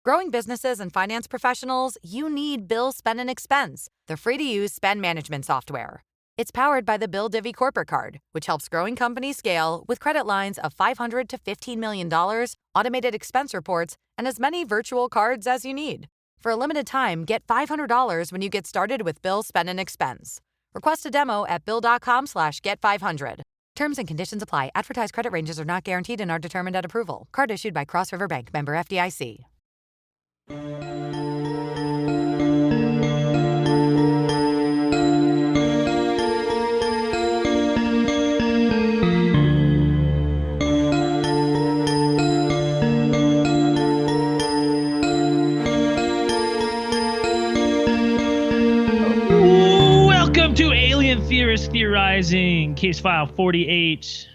Growing businesses and finance professionals, you need Bill Spend and Expense, the free-to-use spend management software. It's powered by the Bill Divvy Corporate Card, which helps growing companies scale with credit lines of $500 to $15 million, automated expense reports, and as many virtual cards as you need. For a limited time, get $500 when you get started with Bill Spend and Expense. Request a demo at bill.com/get500. Terms and conditions apply. Advertised credit ranges are not guaranteed and are determined at approval. Card issued by Cross River Bank, member FDIC. Welcome to Alien Theorist Theorizing, case file 48,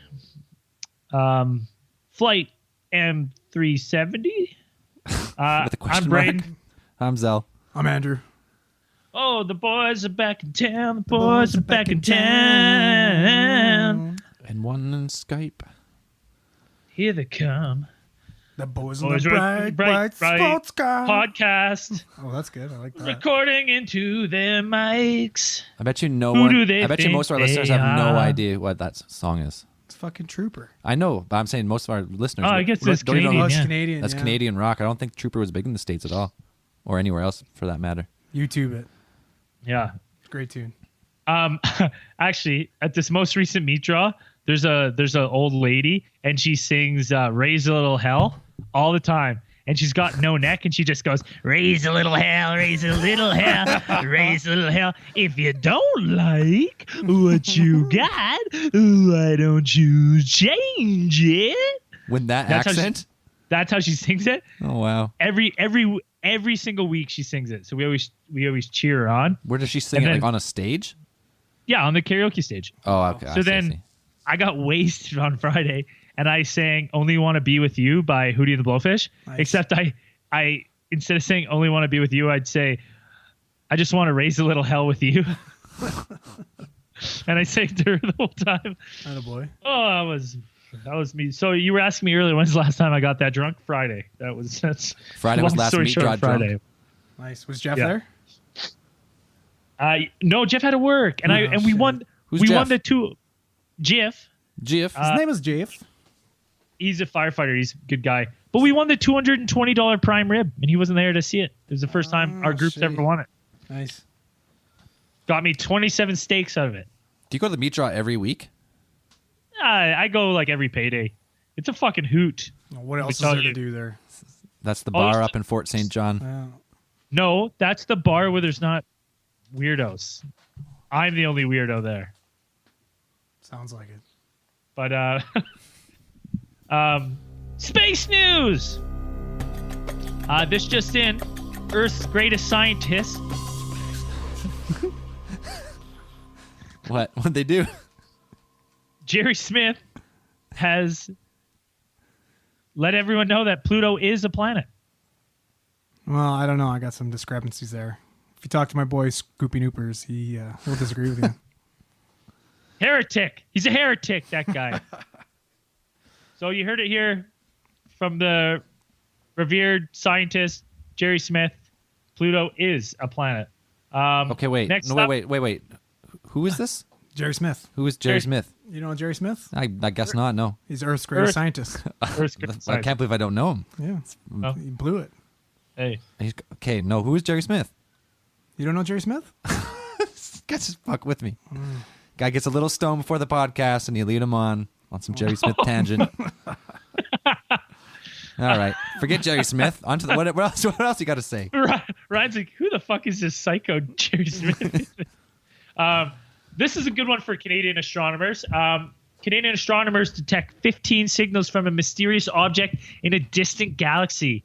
flight M370. I'm Braden. I'm Zell. I'm Andrew. Oh, the boys are back in town. The boys are back in town. And one in Skype. Here they come. The boys on the bright sports car. Podcast. Oh, that's good. I like that. Recording into their mics. I bet you I bet you most of our listeners have no idea what that song is. It's fucking Trooper. I know, but I'm saying most of our listeners. Oh, I guess it's don't even Canadian. know. It's Canadian. That's yeah. Canadian rock. I don't think Trooper was big in the States at all, or anywhere else for that matter. YouTube it. Yeah. Great tune. Actually, at this most recent meat draw, there's a old lady and she sings "Raise a Little Hell" all the time, and she's got no neck, and she just goes, "Raise a little hell, raise a little hell, raise a little hell. If you don't like what you got, why don't you change it?" With that That's accent. That's how she sings it. Oh wow. Every single week she sings it, so we always cheer her on. Where does she sing it? Like on a stage? Yeah, on the karaoke stage. Oh, okay. So then I got wasted on Friday, and I sang "Only Want to Be With You" by Hootie and the Blowfish. Nice. Except I instead of saying "Only Want to Be With You," I'd say, "I just want to raise a little hell with you." And I sang to her the whole time. Attaboy. Oh, that was me. So you were asking me earlier, when's the last time I got that drunk? Friday. That's Friday was long last story meat short, draw Friday. drunk. Nice. Was Jeff Yeah. there? No, Jeff had to work, and we shit. won. Who's we Jeff? won the two. Jeff. GIF. His name is Jeff. He's a firefighter. He's a good guy. But we won the $220 prime rib, and he wasn't there to see it. It was the first time our group's shit. ever won it. Nice. Got me 27 steaks out of it. Do you go to the meat draw every week? I go like every payday. It's a fucking hoot. What else is tell there you. to do there? That's the Oh, bar there's- up in Fort St. John. Yeah. No, that's the bar where there's not weirdos. I'm the only weirdo there. Sounds like it. But space news. This just in: Earth's greatest scientist. What'd they do? Jerry Smith has let everyone know that Pluto is a planet. Well, I don't know. I got some discrepancies there. If you talk to my boy Scoopy Noopers, he'll disagree with you. Heretic. He's a heretic, that guy. So you heard it here from the revered scientist Jerry Smith. Pluto is a planet. Okay, wait. Next No, up- wait. Who is this? Jerry Smith. Who is Jerry Jerry- Smith? You know Jerry Smith? I guess not. No. He's Earth's greatest Earth. scientist. Earth's I scientist. can't believe I don't know him. Yeah. Oh. He blew it. Hey, Okay, no. Who is Jerry Smith? You don't know Jerry Smith? Guys, just fuck with me. Guy gets a little stoned before the podcast, and you lead him on some Jerry Smith tangent. All right, forget Jerry Smith. On to what else? What else you got to say? Ryan's like, who the fuck is this psycho Jerry Smith? This is a good one for Canadian astronomers. Canadian astronomers detect 15 signals from a mysterious object in a distant galaxy.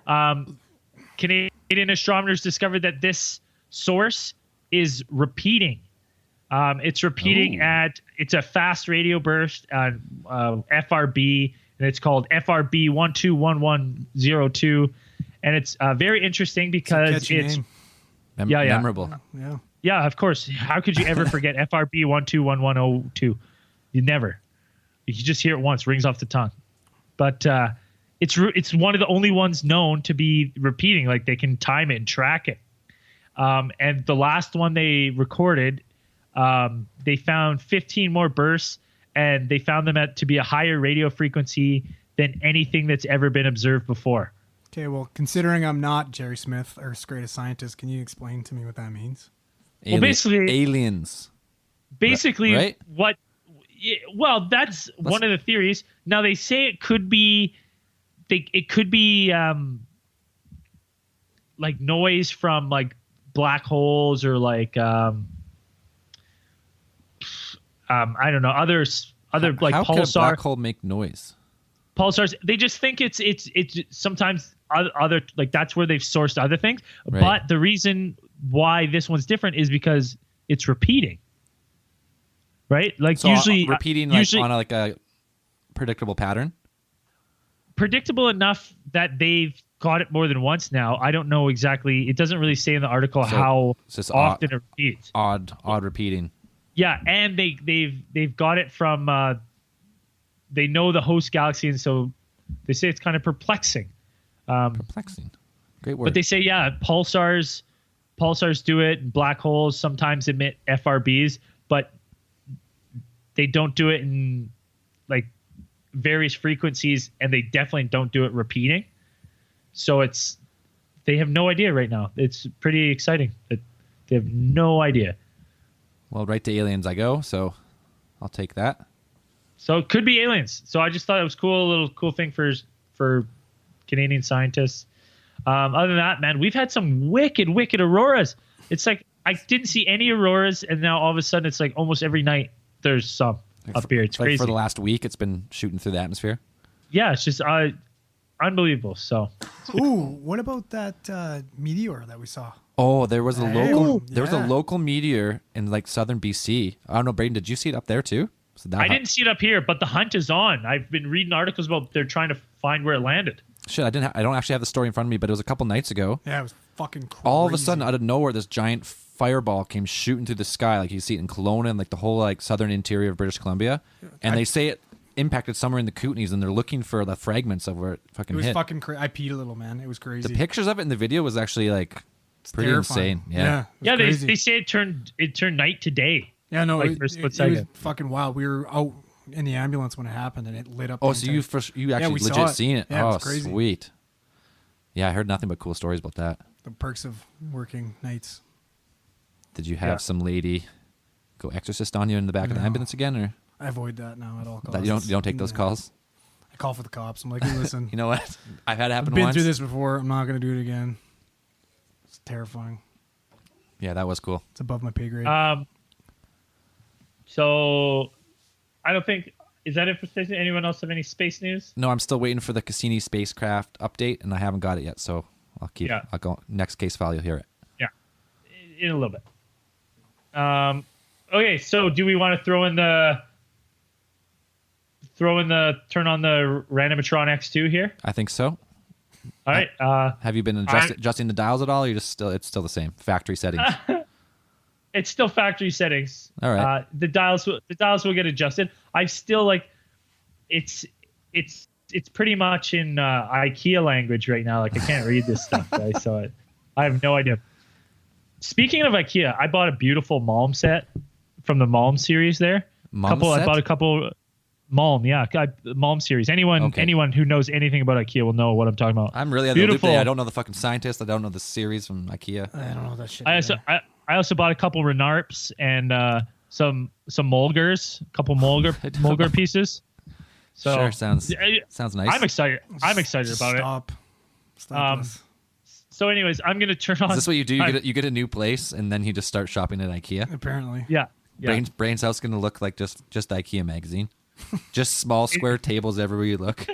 Canadian astronomers discovered that this source is repeating. It's repeating it's a fast radio burst on FRB, and it's called FRB 121102. And it's very interesting because Catchy it's name. Yeah. Memorable. Yeah. yeah, of course. How could you ever forget FRB 121102? You never. You just hear it once, rings off the tongue. But it's one of the only ones known to be repeating. Like they can time it and track it. And the last one they recorded, they found 15 more bursts, and they found them to be a higher radio frequency than anything that's ever been observed before. Okay, well, considering I'm not Jerry Smith, Earth's greatest scientist, can you explain to me what that means? Well, basically, aliens. Basically, right? Well, that's one of the theories. Now they say it could be, like noise from like black holes or like I don't know, other like how pulsar. Could a black hole make noise? Pulsars. They just think it's sometimes other like that's where they've sourced other things. Right. But the reason why this one's different is because it's repeating. Right? Like so usually repeating on a predictable pattern. Predictable enough that they've got it more than once now. I don't know exactly. It doesn't really say in the article how often it repeats. Odd repeating. Yeah, and they've got it from they know the host galaxy, and so they say it's kind of perplexing. Perplexing. Great word. But they say, pulsars do it. Black holes sometimes emit FRBs, but they don't do it in like various frequencies, and they definitely don't do it repeating. So they have no idea right now. It's pretty exciting that they have no idea. Well, right to aliens I go, so I'll take that. So it could be aliens. So I just thought it was cool, a little cool thing for Canadian scientists. Other than that, man, we've had some wicked auroras. It's like I didn't see any auroras, and now all of a sudden it's like almost every night there's some up here. It's crazy. For the last week, it's been shooting through the atmosphere. Yeah, it's just unbelievable. So, ooh, what about that meteor that we saw? Oh, there was a local meteor in like southern BC. I don't know, Braden, did you see it up there too? I didn't see it up here, but the hunt is on. I've been reading articles about they're trying to find where it landed. Shit, I don't actually have the story in front of me, but it was a couple nights ago. Yeah, it was fucking crazy. All of a sudden, out of nowhere, this giant fireball came shooting through the sky. Like you see it in Kelowna and like the whole like southern interior of British Columbia. And they say it impacted somewhere in the Kootenays, and they're looking for the fragments of where it fucking hit. It was fucking crazy. I peed a little, man. It was crazy. The pictures of it in the video was actually like pretty insane. Yeah. They say it turned night to day. Yeah, no, like it was fucking wild. We were out in the ambulance when it happened, and it lit up. Oh, so you actually legit seen it? Yeah, oh, it was crazy. Sweet. Yeah, I heard nothing but cool stories about that. The perks of working nights. Did you have some lady go exorcist on you in the back of the ambulance again, or? I avoid that now at all costs. You don't take those calls? I call for the cops. I'm like, hey, listen. You know what? I've had it happen I've been once. through this before. I'm not going to do it again. It's terrifying. Yeah, that was cool. It's above my pay grade. So I don't think, is that it for space? Anyone else have any space news? No, I'm still waiting for the Cassini spacecraft update, and I haven't got it yet, so I'll go next case file, you'll hear it. Yeah, in a little bit. Okay, so do we want to throw in the turn on the Randomatron X2 here? I think so. All right. Have you been adjusting the dials at all, or it's still the same factory settings? It's still factory settings. All right. The dials will get adjusted. I still like it's pretty much in IKEA language right now. Like I can't read this stuff. Right? So I have no idea. Speaking of IKEA, I bought a beautiful Malm set from the Malm series there. I bought a couple Malm, Malm series. Anyone who knows anything about IKEA will know what I'm talking about. I'm really at the loop there. I don't know the fucking scientist. I don't know the series from IKEA. I don't know that shit. I also bought a couple Renarps and some Mulgers, a couple Mulger pieces. So sure, sounds nice. I'm excited. I'm excited about it. Stop this. So, anyways, I'm gonna turn on. Is this what you do? You get a new place and then you just start shopping at IKEA. Apparently, yeah. Brain's house gonna look like just IKEA magazine, just small square tables everywhere you look.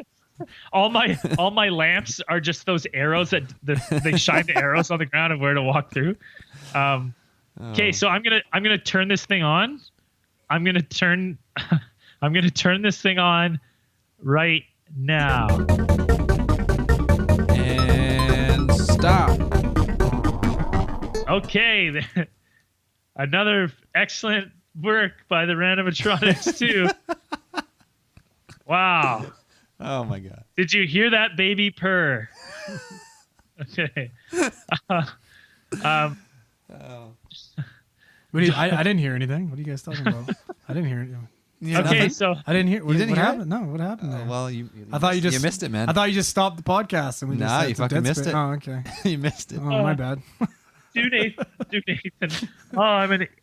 All my lamps are just those arrows that they shine the arrows on the ground of where to walk through. Okay, so I'm gonna turn this thing on. I'm gonna turn this thing on right now. And stop. Okay, another excellent work by the Randomatronics too. Wow. Oh my god. Did you hear that baby purr? Okay. What do you, I didn't hear anything. What are you guys talking about? I didn't hear anything. Yeah, Okay, nothing? so I didn't hear. What, didn't what hear it? happened? No, what happened there? Well, you I thought you just missed it, man. I thought you just stopped the podcast and we just Nah, had you some fucking dead missed space. it. Oh, okay. you missed it. Oh, my bad. do Nathan. Oh,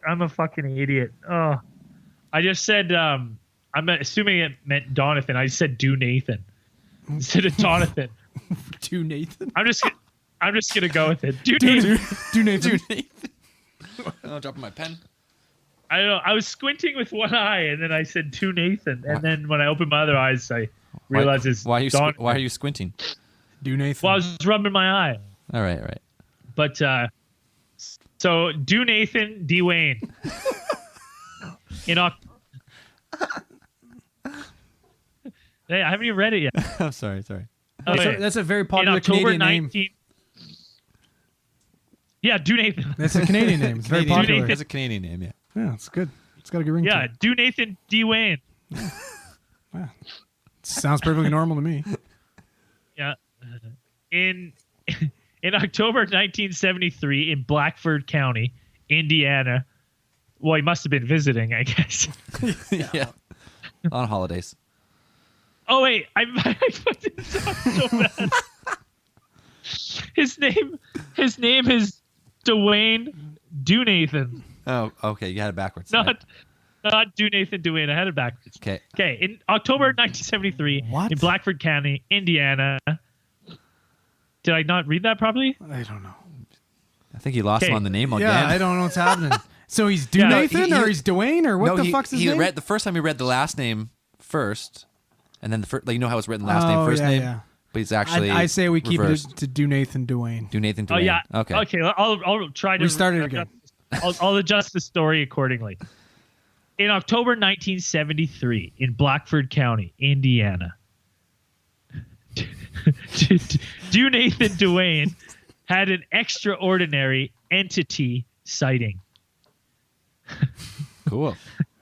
I'm a fucking idiot. Oh, I just said I'm assuming it meant Donathan. I said do Nathan instead of Donathan. Do Nathan. I'm just gonna go with it. Do Nathan. Do Nathan. I'm dropping my pen. I don't know. I was squinting with one eye, and then I said to Nathan, and then when I opened my other eyes, I realized it's why are you Don- why are you squinting? Do Nathan. Well, I was rubbing my eye, All right. but so do Nathan D Wayne in Hey, I haven't even read it yet. I'm sorry. Okay. That's a very In popular October Canadian name. Yeah, do Nathan. That's a Canadian name. It's very Canadian- popular. It's a Canadian name, yeah. Yeah, it's good. It's got a good ring Yeah, to it. do Nathan D Wayne. Sounds perfectly normal to me. Yeah. In October 1973 in Blackford County, Indiana. Well, he must have been visiting, I guess. yeah. On holidays. Oh wait, I fucking suck so bad. His name is Dwayne Dunathan. Oh, okay. You had it backwards. Not Dunathan Dwayne. I had it backwards. Okay. Okay, in October 1973 What? in Blackford County, Indiana. Did I not read that properly? I don't know. I think he lost Okay. him on the name again. Yeah, I don't know what's happening. So he's Do Yeah, Nathan he- or he's Dwayne or what no, the he, fuck's his he name? read the first time he read the last name first, and then the first, like, you know how it's written last name, Oh, first yeah, name, yeah. but he's actually. I say we keep reversed. it to Do Nathan Dwayne. Do Nathan. Oh Dwayne. yeah. Okay. Okay. I'll try to Restart it again. I'll adjust the story accordingly. In October 1973, in Blackford County, Indiana, Do Nathan Dwayne had an extraordinary entity sighting. Cool.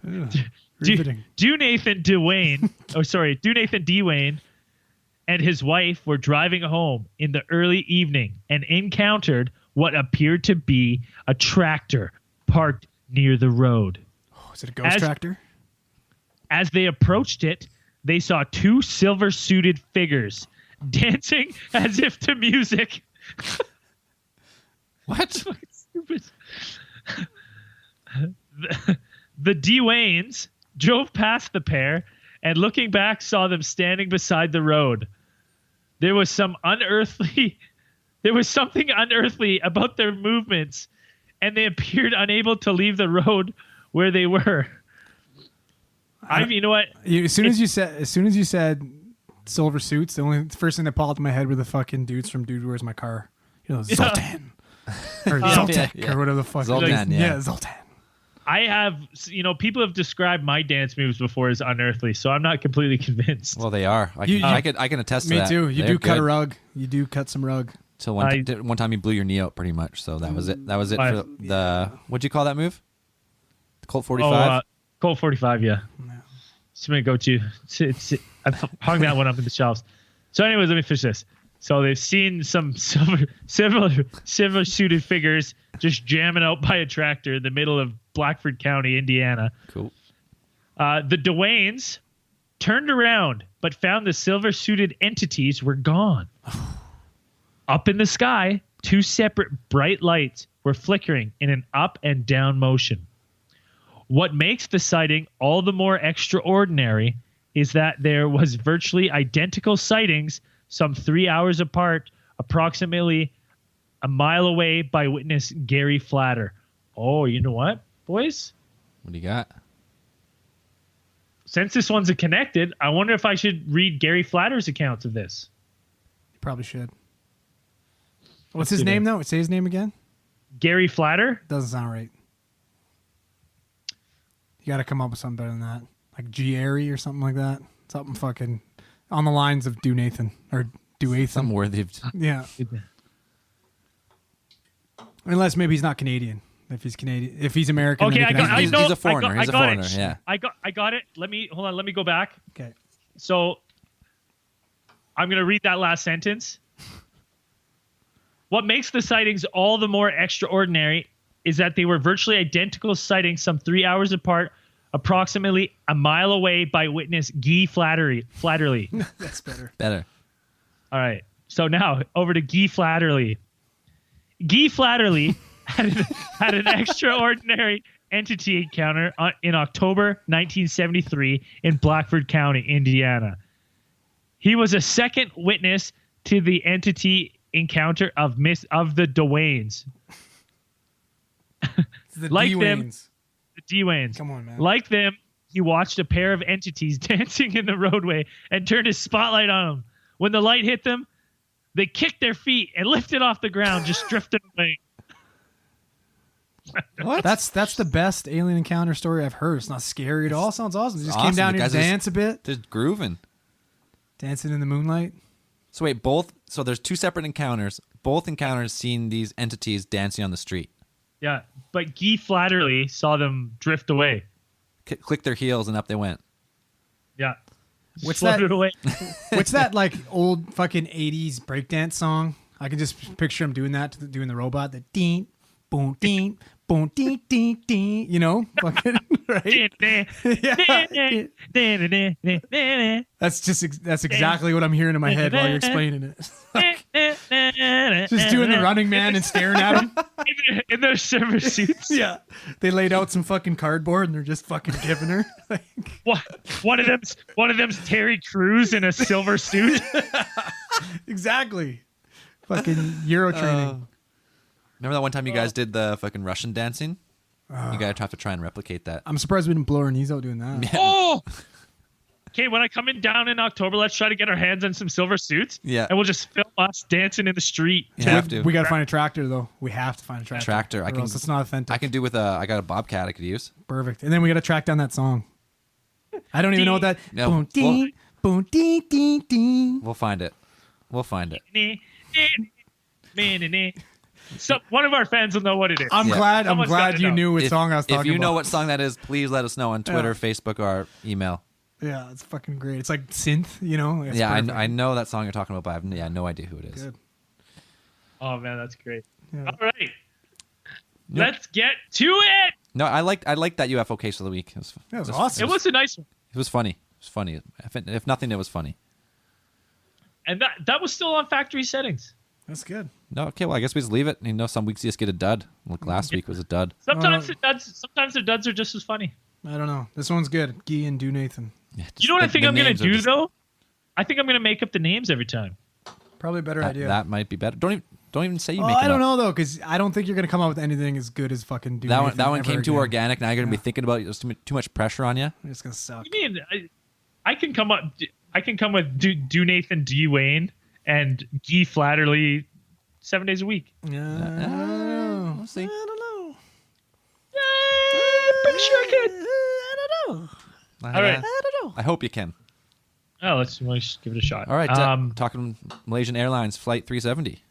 Riveting. Do Nathan Dwayne and his wife were driving home in the early evening and encountered what appeared to be a tractor parked near the road. Oh, is it a ghost As- tractor? As they approached it, they saw two silver-suited figures dancing as if to music. What? Stupid. The Dwaynes drove past the pair and looking back saw them standing beside the road. There was something unearthly about their movements, and they appeared unable to leave the road where they were. You know what? As soon as you said silver suits, the first thing that popped in my head were the fucking dudes from Dude, Where's My Car? You know, Zoltan. Or Zoltek, yeah. or whatever the fuck. Zoltan, yeah. Zoltan. I have, people have described my dance moves before as unearthly, so I'm not completely convinced. Well, they are. I can attest to Me that. too. You They're do cut a good. rug. You do cut some rug. So one time you blew your knee out pretty much. So that was it. That was it I- for the what'd you call that move? The Colt 45. Colt 45, yeah. It's my go-to. I've hung that one up in the shelves. So anyways, let me finish this. So they've seen some silver-suited figures just jamming out by a tractor in the middle of Blackford County, Indiana. Cool. The Dwaynes turned around but found the silver-suited entities were gone. Up in the sky, two separate bright lights were flickering in an up and down motion. What makes the sighting all the more extraordinary is that there was virtually identical sightings some 3 hours apart, approximately a mile away by witness Gary Flatter. Oh, you know what, boys? What do you got? Since this one's connected, I wonder if I should read Gary Flatter's accounts of this. You probably should. What's his do name, though? Say his name again. Gary Flatter? Doesn't sound right. You got to come up with something better than that. Like Gieri or something like that. Something fucking on the lines of Do Nathan or Do Athan. Something worthy of. Yeah. Unless maybe he's not Canadian. If he's Canadian, if he's American, Okay, then he can have- He's a foreigner. He's a got foreigner, it. yeah. I got it. Let me go back. Okay. So I'm going to read that last sentence. What makes the sightings all the more extraordinary is that they were virtually identical sightings some 3 hours apart, approximately a mile away by witness Guy Flatterly. That's better. Better. All right. So now over to Guy Flatterly. Guy Flatterly had an extraordinary entity encounter in October 1973 in Blackford County, Indiana. He was a second witness to the entity encounter of the Dwaynes. The Like D them- Waynes. The Dwaynes. Come on, man. Like them, he watched a pair of entities dancing in the roadway and turned his spotlight on them. When the light hit them, they kicked their feet and lifted off the ground, just drifting away. What? That's the best alien encounter story I've heard. It's not scary at all. Sounds awesome. They just came awesome. down The here, guys just- dance a bit, Just grooving. dancing in the moonlight. So wait, so there's two separate encounters. Both encounters seen these entities dancing on the street. Yeah, but Guy Flatterly saw them drift away. Click their heels and up they went. Yeah. What's Floated that? away. What's that like old fucking 80s breakdance song? I can just picture him doing that, doing the robot. The ding, boom, ding, boom, ding, ding, ding. You know? Fucking, right? Yeah. That's exactly what I'm hearing in my head while you're explaining it. Just doing the Running Man and staring at him. in their server suits. Yeah. They laid out some fucking cardboard and they're just fucking giving her. One of them's Terry Crews in a silver suit. Exactly. Fucking Euro training. Remember that one time you guys did the fucking Russian dancing? You guys have to try and replicate that. I'm surprised we didn't blow our knees out doing that. Oh. Okay, when I come in down in October, let's try to get our hands on some silver suits. Yeah. And we'll just film us dancing in the street. You have to. We gotta find a tractor though. We have to find a tractor. Tractor. Or else it's not authentic. I can do with I got a bobcat I could use. Perfect. And then we gotta track down that song. I don't even know what that. No. Boom, ding, boom, ding, ding, ding. We'll find it. We'll find it. So one of our fans will know what it is. I'm Yeah. glad. I'm Someone's glad gotta you know. knew what song I was talking If you about. know what song that is, please let us know on Twitter, Facebook, or email. Yeah, it's fucking great. It's like synth, you know. It's Yeah, perfect. I know that song you're talking about, but I have no idea who it is. Good. Oh man, that's great. Yeah. All right. Let's get to it. No, I liked that UFO case of the week. That was awesome. It was a nice one. It was funny. It was funny. If nothing, it was funny. And that was still on factory settings. That's good. No, okay. Well, I guess we just leave it. You know, some weeks you just get a dud. Like last week was a dud. Sometimes the duds are just as funny. I don't know. This one's good. Guy and Do Nathan. Yeah, You know what I think I'm gonna names are do just- though? I think I'm gonna make up the names every time. Probably a better idea. That might be better. Don't even say you Oh, make it I don't up. know though, because I don't think you're gonna come up with anything as good as fucking Do That Nathan. one ever came too again. organic. Now you're gonna be thinking about it. There's too much pressure on you. It's gonna suck. You mean I can come up? I can come with Do Nathan D Wayne and Guy Flatterly 7 days a week. Yeah, I don't know. We'll see. I don't know. Pretty sure I can. I don't know. All right. I don't know. I hope you can. Oh, let's give it a shot. All right. Um, Malaysian Airlines Flight 370.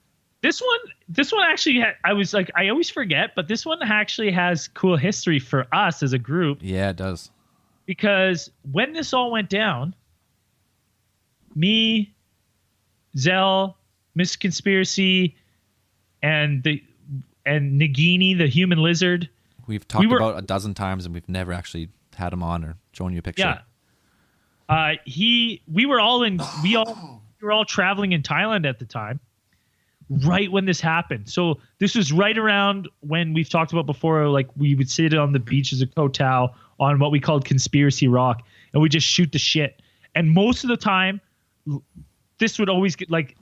This one actually I was like, I always forget, but this one actually has cool history for us as a group, Yeah, it does. because when this all went down, me, Zell, Miss Conspiracy, and Nagini, the human lizard. We've talked were- about a dozen times, and we've never actually had him on or shown you a picture. Yeah. We were all traveling in Thailand at the time, right when this happened. So this was right around when we've talked about before, like we would sit on the beaches of Koh Tao on what we called Conspiracy Rock, and we just shoot the shit. And most of the time, this would always get like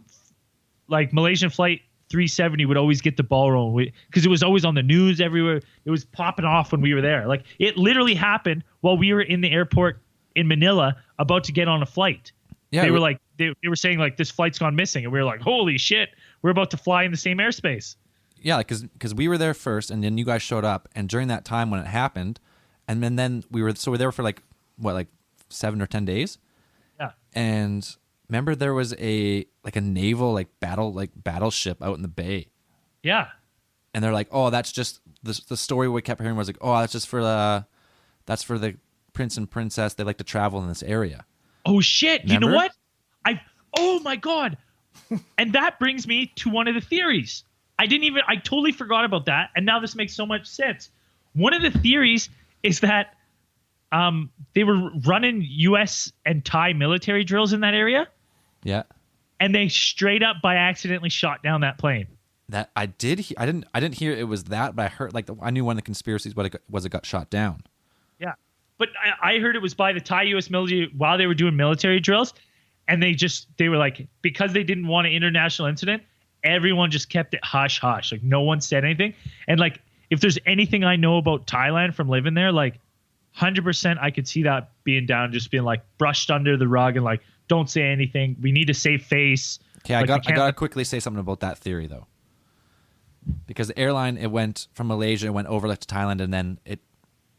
Malaysian Flight 370 would always get the ball rolling because it was always on the news everywhere. It was popping off when we were there. Like it literally happened while we were in the airport in Manila about to get on a flight. Yeah, They were like, they were saying like this flight's gone missing, and we were like, holy shit, we're about to fly in the same airspace. Yeah, because we were there first, and then you guys showed up, and during that time when it happened, and then we're there for like 7 or 10 days. Yeah. And remember, there was a naval battleship out in the bay, Yeah. and they're like, oh, that's just the story we kept hearing was like, oh, that's just for the prince and princess. They like to travel in this area. Oh shit. You know Remember? what? oh my God. And that brings me to one of the theories. I totally forgot about that. And now this makes so much sense. One of the theories is that they were running US and Thai military drills in that area. Yeah. And they straight up by accidentally shot down that plane. That I did. I didn't hear it was that, but I heard I knew one of the conspiracies was it got shot down. Yeah, but I heard it was by the Thai U.S. military while they were doing military drills, and they were like, because they didn't want an international incident, everyone just kept it hush hush. Like no one said anything. And like if there's anything I know about Thailand from living there, like 100% I could see that being down, just being like brushed under the rug and like don't say anything. We need to save face. Okay, like, I gotta quickly say something about that theory though. Because the airline, it went from Malaysia, it went over like to Thailand, and then it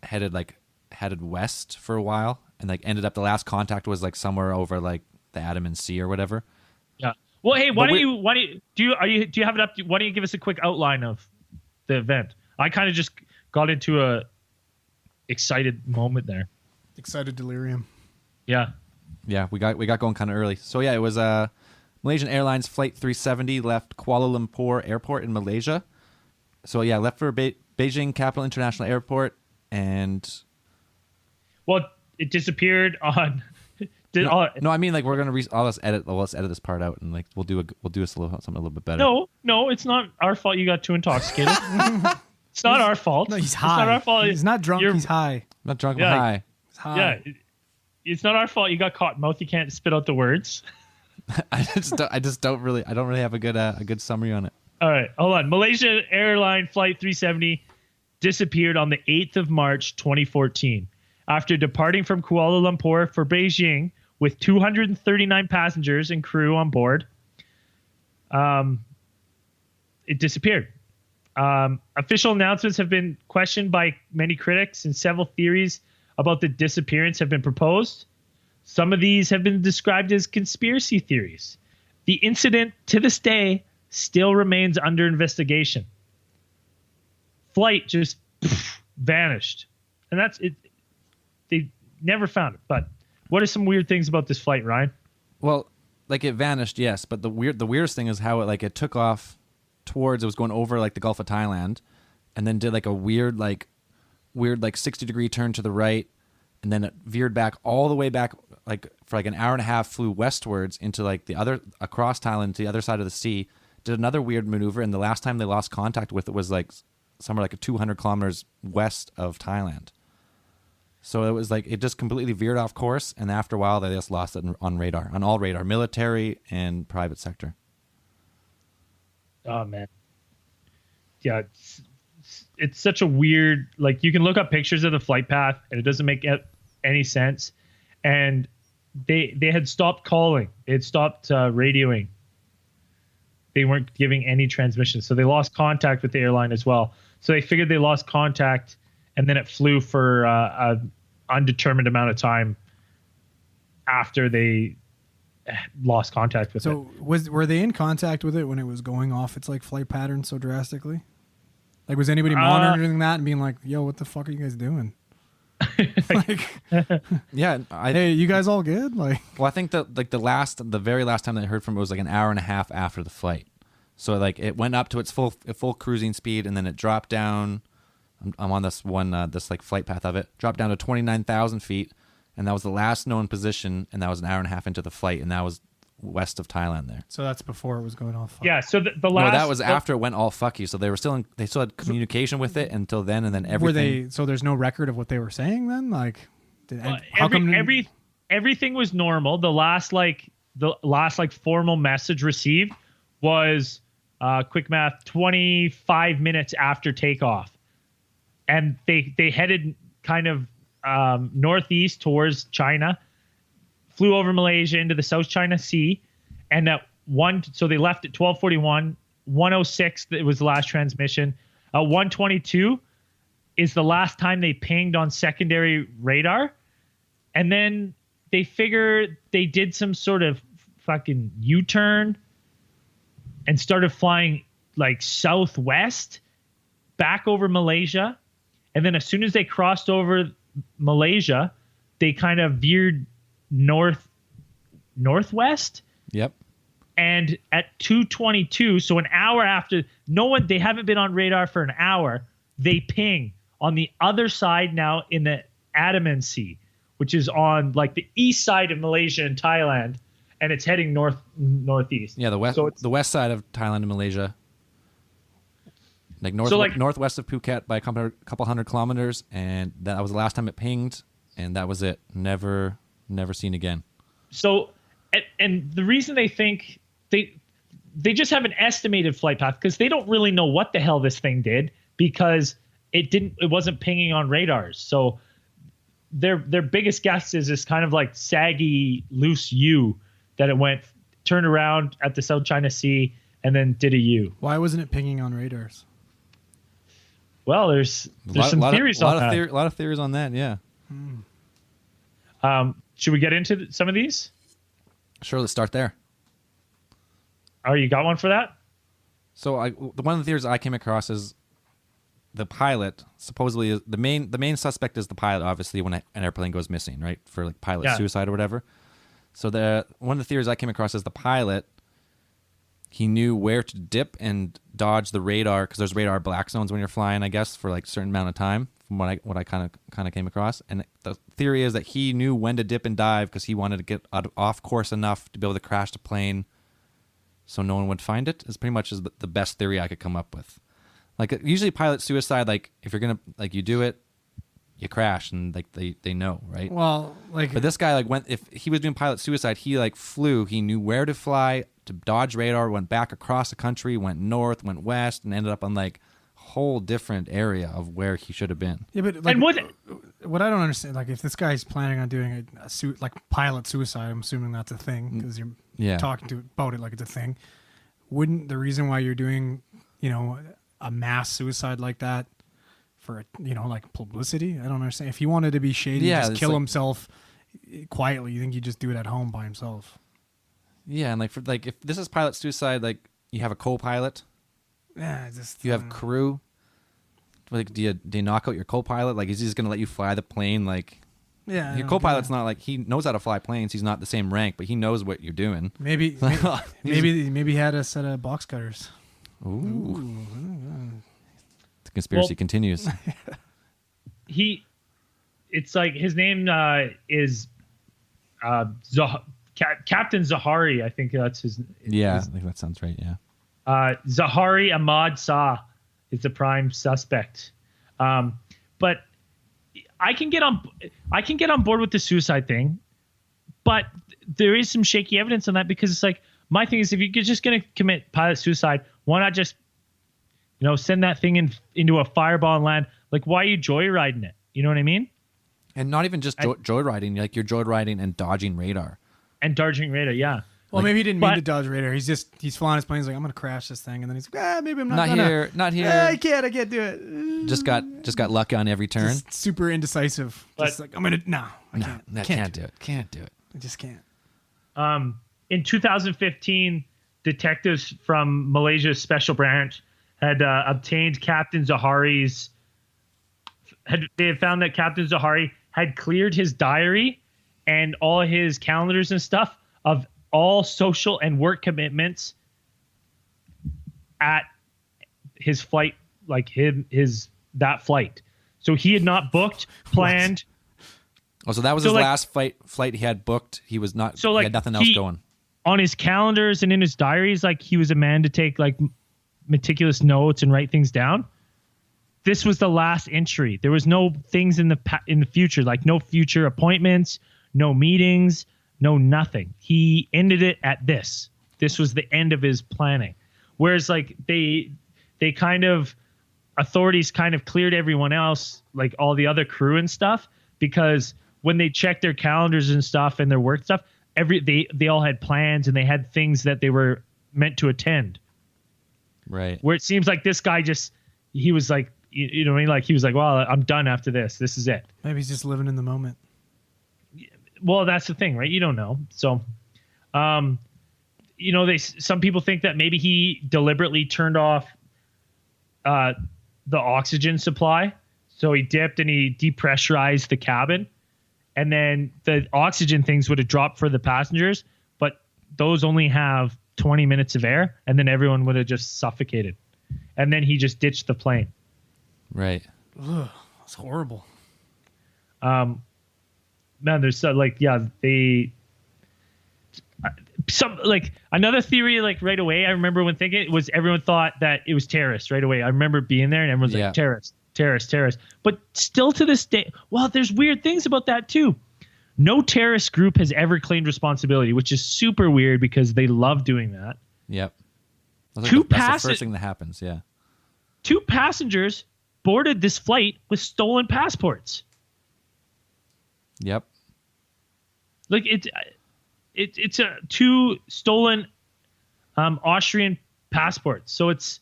headed west for a while, and like ended up the last contact was like somewhere over like the Andaman Sea or whatever. Yeah. Well, hey, do you have it up? Why don't you give us a quick outline of the event? I kind of just got into a excited moment there. Excited delirium. Yeah. Yeah, we got going kind of early. So yeah, it was Malaysian Airlines Flight 370 left Kuala Lumpur Airport in Malaysia. So yeah, left for Beijing Capital International Airport, and well, it disappeared on. No, I mean like we're gonna let's edit this part out, and like we'll do something a little bit better. No, it's not our fault. You got too intoxicated. It's not our fault. No, he's high. It's not our fault. He's not drunk. He's high. I'm not drunk. Yeah. I'm high. He's high. Yeah, it's not our fault. You got caught mouth. You can't spit out the words. I don't really have a good summary on it. All right, hold on. Malaysia Airline Flight 370 disappeared on the 8th of March 2014 after departing from Kuala Lumpur for Beijing with 239 passengers and crew on board. It disappeared. Official announcements have been questioned by many critics, and several theories about the disappearance have been proposed. Some of these have been described as conspiracy theories. The incident, to this day, still remains under investigation. Flight just vanished. And that's it. They never found it. But what are some weird things about this flight, Ryan? Well, like it vanished, yes, but the weirdest thing is how it took off towards, it was going over like the Gulf of Thailand, and then did like a weird 60-degree turn to the right, and then it veered back all the way back, like for like an hour and a half, flew westwards into like across Thailand to the other side of the sea, did another weird maneuver, and the last time they lost contact with it was like somewhere like 200 kilometers west of Thailand. So it was like it just completely veered off course, and after a while they just lost it on all radar, military and private sector. Oh man, yeah, it's such a weird. Like you can look up pictures of the flight path, and it doesn't make any sense. And they had stopped calling, they had stopped radioing. They weren't giving any transmission, so they lost contact with the airline as well. So they figured they lost contact, and then it flew for an undetermined amount of time after they lost contact with it. So were they in contact with it when it was going off its like flight pattern so drastically? Like was anybody monitoring that and being like, "Yo, what the fuck are you guys doing?" Like, yeah, hey, you guys all good? Like, well, I think that like the very last time that I heard from it was like an hour and a half after the flight. So like it went up to its full cruising speed, and then it dropped down. I'm on this one this like flight path of it. Dropped down to 29,000 feet, and that was the last known position, and that was an hour and a half into the flight, and that was west of Thailand there. So that's before it was going off. Yeah. So the last. No, that was after it went all fucky. So they still had communication with it until then, and then everything. Were they? So there's no record of what they were saying then. Like, everything was normal. The last formal message received was quick math 25 minutes after takeoff, and they headed kind of northeast towards China. Flew over Malaysia into the South China Sea, and so they left at 12:41, 1:06. It was the last transmission. 1:22 is the last time they pinged on secondary radar, and then they figured they did some sort of fucking U-turn and started flying like southwest back over Malaysia, and then as soon as they crossed over Malaysia, they kind of veered northwest, Yep. And at 2:22, so an hour after, they haven't been on radar for an hour. They ping on the other side now in the Andaman Sea, which is on like the east side of Malaysia and Thailand, and it's heading northeast. Yeah, the west side of Thailand and Malaysia. Like northwest of Phuket by a couple hundred kilometers, and that was the last time it pinged, and that was it. Never seen again. So, and the reason they think they just have an estimated flight path because they don't really know what the hell this thing did because it wasn't pinging on radars. So their biggest guess is this kind of like saggy loose U that it turned around at the South China Sea and then did a U. Why wasn't it pinging on radars? Well, there's some theories on that. A lot of theories on that, yeah. Should we get into some of these? Sure, let's start there. Oh, you got one for that? So one of the theories I came across is the pilot supposedly is the main suspect is the pilot, obviously, when an airplane goes missing, right? For like pilot suicide or whatever. So one of the theories I came across is the pilot, he knew where to dip and dodge the radar because there's radar black zones when you're flying, I guess, for like a certain amount of time. From what I kind of came across, and the theory is that he knew when to dip and dive because he wanted to get off course enough to be able to crash the plane, so no one would find it. Is pretty much the best theory I could come up with. Like usually pilot suicide, like if you're gonna like you do it, you crash and like they know, right? Well, like but this guy if he was doing pilot suicide, he like flew. He knew where to fly to dodge radar, went back across the country, went north, went west, and ended up on like whole different area of where he should have been. Yeah, but like, what I don't understand, like if this guy's planning on doing a like pilot suicide, I'm assuming that's a thing because you're talking about it like it's a thing. Wouldn't the reason why you're doing, a mass suicide like that for, like publicity? I don't understand. If he wanted to be shady, just kill himself quietly, you think he'd just do it at home by himself? Yeah, and if this is pilot suicide, like you have a co-pilot. Yeah, you have crew. Like, do you knock out your co-pilot? Like, is he just gonna let you fly the plane? Like, yeah, your co-pilot's not like he knows how to fly planes. He's not the same rank, but he knows what you're doing. Maybe he had a set of box cutters. Ooh. The conspiracy continues. It's like his name is Captain Zahari. I think that's his. Yeah, I think that sounds right. Yeah. Zahari Ahmad Shah is the prime suspect, but I can get on board with the suicide thing, but there is some shaky evidence on that because it's like my thing is if you're just going to commit pilot suicide, why not just send that thing into a fireball and land? Like, why are you joyriding it? You know what I mean? And not even just joyriding, like you're joyriding and dodging radar. And dodging radar, yeah. Well, maybe he didn't mean to dodge radar. He's flying his plane. He's like, I'm gonna crash this thing, and then he's like, maybe I'm not gonna. Not here. I can't do it. Just got lucky on every turn. Just super indecisive. Just like I can't do it. Can't do it. I just can't. In 2015, detectives from Malaysia's special branch had obtained Captain Zahari's. They had found that Captain Zahari had cleared his diary and all his calendars and stuff of all social and work commitments at his flight, like that flight. So he had not booked, planned. Oh, so that was his last flight he had booked. He was not. So he had nothing else going on his calendars and in his diaries. Like he was a man to take like meticulous notes and write things down. This was the last entry. There was no things in the future, like no future appointments, no meetings. No, nothing. He ended it at this. This was the end of his planning. Whereas like they kind of authorities kind of cleared everyone else, like all the other crew and stuff, because when they checked their calendars and stuff and their work stuff, they all had plans and they had things that they were meant to attend. Right. Where it seems like this guy he was like, you know what I mean? Like he was like, well, I'm done after this. This is it. Maybe he's just living in the moment. Well, that's the thing, right? You don't know. So, some people think that maybe he deliberately turned off the oxygen supply. So he dipped and he depressurized the cabin, and then the oxygen things would have dropped for the passengers, but those only have 20 minutes of air, and then everyone would have just suffocated. And then he just ditched the plane. Right. Ugh, that's horrible. Man, there's some like another theory like right away. I remember when thinking it was everyone thought that it was terrorists right away. I remember being there and everyone's like terrorists. But still to this day, well, there's weird things about that too. No terrorist group has ever claimed responsibility, which is super weird because they love doing that. Yep. That's the first thing that happens. Yeah. 2 passengers boarded this flight with stolen passports. Yep. Like it's 2 stolen Austrian passports. So it's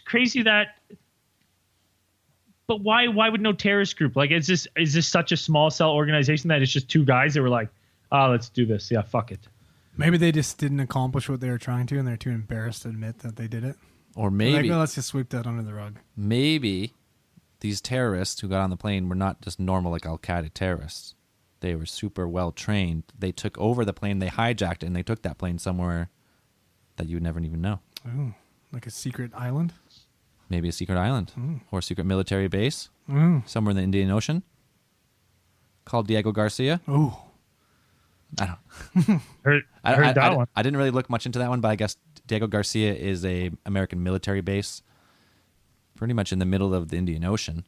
crazy that. But why would no terrorist group like is this such a small cell organization that it's just 2 guys that were like, let's do this. Yeah, fuck it. Maybe they just didn't accomplish what they were trying to, and they're too embarrassed to admit that they did it. Or maybe like, let's just sweep that under the rug. Maybe these terrorists who got on the plane were not just normal like Al Qaeda terrorists. They were super well trained. They took over the plane, they hijacked it, and they took that plane somewhere that you would never even know. Ooh, like a secret island? Maybe a secret island or a secret military base somewhere in the Indian Ocean called Diego Garcia. Ooh. I don't. Heard that one. I didn't really look much into that one, but I guess Diego Garcia is a American military base, pretty much in the middle of the Indian Ocean.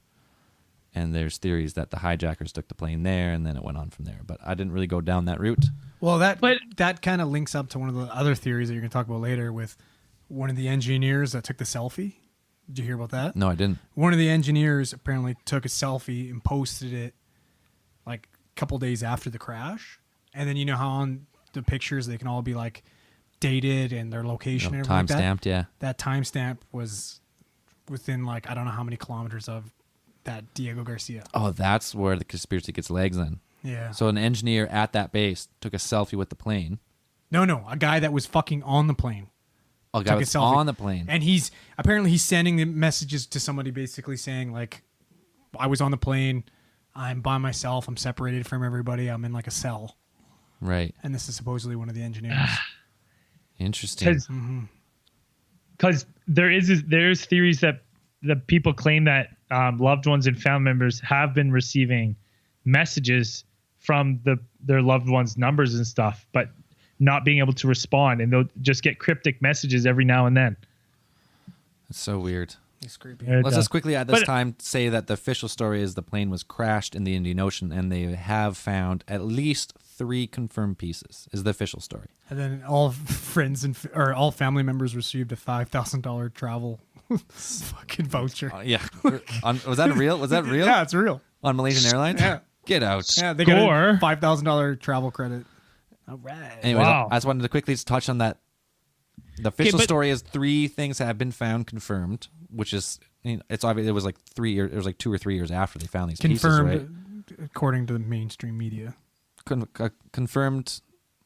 And there's theories that the hijackers took the plane there, and then it went on from there. But I didn't really go down that route. Well, that kind of links up to one of the other theories that you're going to talk about later with one of the engineers that took the selfie. Did you hear about that? No, I didn't. One of the engineers apparently took a selfie and posted it like a couple days after the crash. And then you know how on the pictures they can all be like dated and their location and everything like that? Time-stamped, yeah. That timestamp was within like I don't know how many kilometers of that Diego Garcia. Oh, that's where the conspiracy gets legs then. Yeah. So an engineer at that base took a selfie with the plane. No, a guy that was fucking on the plane. Oh, a guy was on the plane. And he's sending the messages to somebody basically saying like, I was on the plane. I'm by myself. I'm separated from everybody. I'm in like a cell. Right. And this is supposedly one of the engineers. Interesting. Because there's theories that the people claim that loved ones and family members have been receiving messages from their loved ones' numbers and stuff, but not being able to respond, and they'll just get cryptic messages every now and then. It's so weird. It's creepy. Let's just quickly at this time say that the official story is the plane was crashed in the Indian Ocean, and they have found at least 3 confirmed pieces. Is the official story. And then all friends or all family members received a $5,000 travel fucking voucher. Yeah. Was that real? Was that real? Yeah, it's real. On Malaysian Airlines? Yeah. Get out. Yeah, they got a $5,000 travel credit. All right. Anyways, Wow. I just wanted to quickly touch on that. The official story is 3 things have been found confirmed, which is it's obvious. It was like 3 years. It was like 2 or 3 years after they found these Confirmed, pieces, right? according to the mainstream media. Confirmed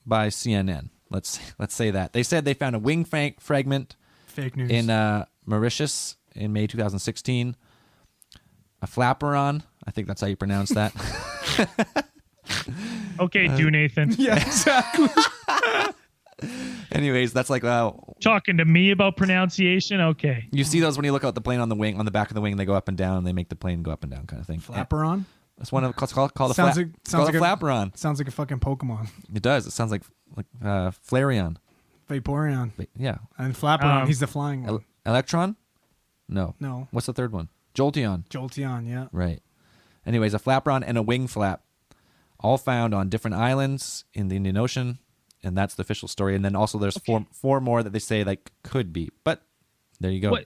by CNN. Let's say that they said they found a wing fragment. Fake news. In Mauritius in May 2016. A flaperon. I think that's how you pronounce that. Okay, do Nathan. Yeah, exactly. Anyways, that's like Talking to me about pronunciation. Okay. you see those when you look out the plane on the wing, on the back of the wing, they go up and down. And they make the plane go up and down, kind of thing. Flaperon? That's one of it's called a Sounds called like a flaperon. Sounds like a fucking Pokemon. It does. It sounds like Flareon. Vaporeon. Yeah. And Flaperon, he's the flying one. Electron? No. No. What's the third one? Jolteon. Jolteon, yeah. Right. Anyways, a flaperon and a wing flap, all found on different islands in the Indian Ocean, and that's the official story. And then also there's four more that they say like could be, but there you go.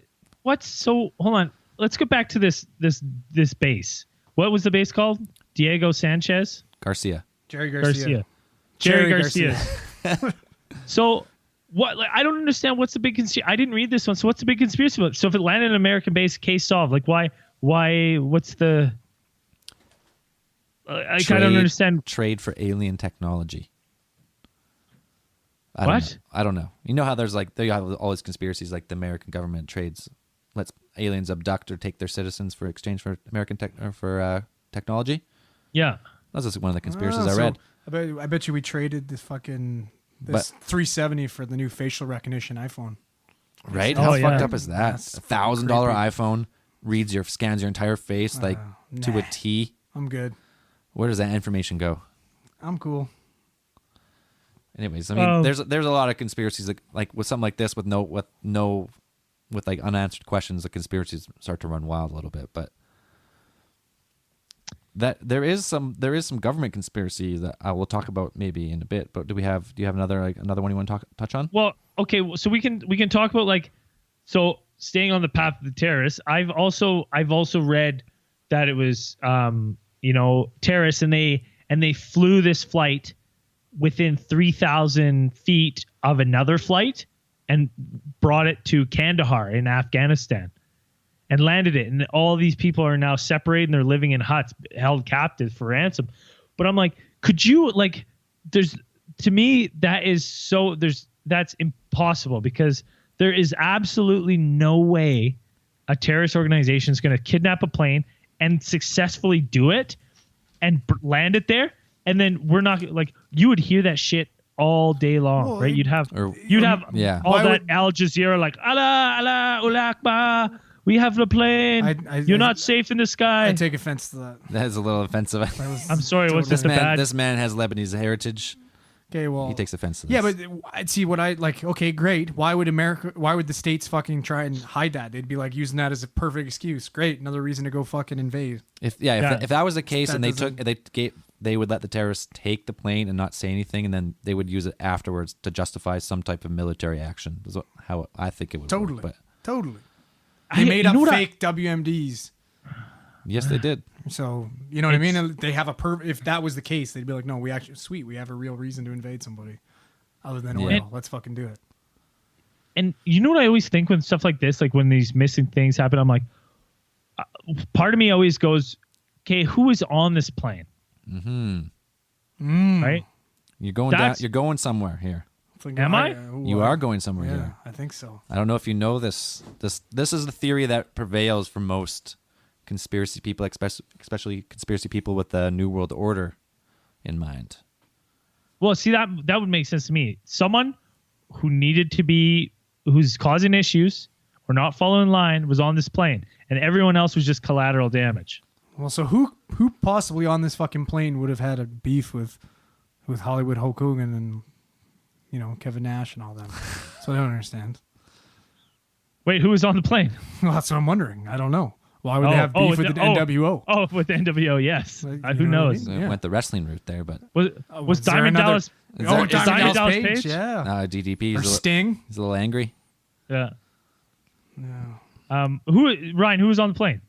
What's so? Hold on. Let's go back to this base. What was the base called? Diego Sanchez Garcia. Jerry Garcia. Jerry Garcia. So what? Like, I don't understand. What's the big conspiracy? I didn't read this one. So what's the big conspiracy about? So if it landed in an American base, case solved. Like why? What's the? I don't understand. Trade for alien technology. What? I don't know. You know how there's like they have all these conspiracies, like the American government lets aliens abduct or take their citizens for exchange for American technology. Yeah. That's just one of the conspiracies I read. I bet you we traded this 370 for the new facial recognition iPhone. Right? Oh, How yeah. fucked up is that? That's A $1,000 creepy. iPhone scans your entire face to nah. a T. I'm good. Where does that information go? I'm cool. Anyways, I mean, there's a lot of conspiracies like with something like this with like unanswered questions. The conspiracies start to run wild a little bit, but that there is some government conspiracy that I will talk about maybe in a bit. But do you have another one you want to touch on? Well, okay, so we can talk about so staying on the path of the terrorists. I've also read that it was terrorists and they flew this flight within 3,000 feet of another flight and brought it to Kandahar in Afghanistan and landed it. And all these people are now separated and they're living in huts held captive for ransom. But I'm like, could you that's impossible because there is absolutely no way a terrorist organization is going to kidnap a plane and successfully do it and land it there. And then we're not you would hear that shit all day long, right? You'd have all that Al Jazeera Allah, Allah Akbar. We have the plane. You're not safe in the sky. I take offense to that. That is a little offensive. I'm sorry. What's this bad? This man has Lebanese heritage. Okay, well, He takes offense to this. yeah, but I'd see what I like. Okay, great. Why would the states fucking try and hide that? They'd be like using that as a perfect excuse. Great, another reason to go fucking invade. If that was the case That and doesn't- they would let the terrorists take the plane and not say anything, and then they would use it afterwards to justify some type of military action. Is how I think it would Totally, work. But totally. They made up fake WMDs. yes, they did. So you know what I mean? And they have if that was the case, they'd be like, no, we have a real reason to invade somebody, other than oil. Yeah. Let's fucking do it. And you know what I always think when stuff like this, like when these missing things happen, I'm like, part of me always goes, okay, who is on this plane? Right? You're going down. You're going somewhere here. Am I? You are going somewhere Yeah, here. I think so. I don't know if you know this. This is the theory that prevails for most conspiracy people, especially conspiracy people with the New World Order in mind. Well, see, that would make sense to me. Someone who's causing issues or not following line was on this plane, and everyone else was just collateral damage. Well, so who possibly on this fucking plane would have had a beef with Hollywood Hulk Hogan and Kevin Nash and all them? So I don't understand. Wait, who was on the plane? Well, that's what I'm wondering. I don't know. Why would they have beef with the NWO? Oh, with the NWO, yes. Like, Who you know what I knows? mean? So it went the wrestling route there, but Was is there Diamond another- Dallas? Is Oh, that- Diamond Dallas Page? Page? Yeah. DDP Or Sting? he's a little angry. Yeah. No. Ryan? Who was on the plane?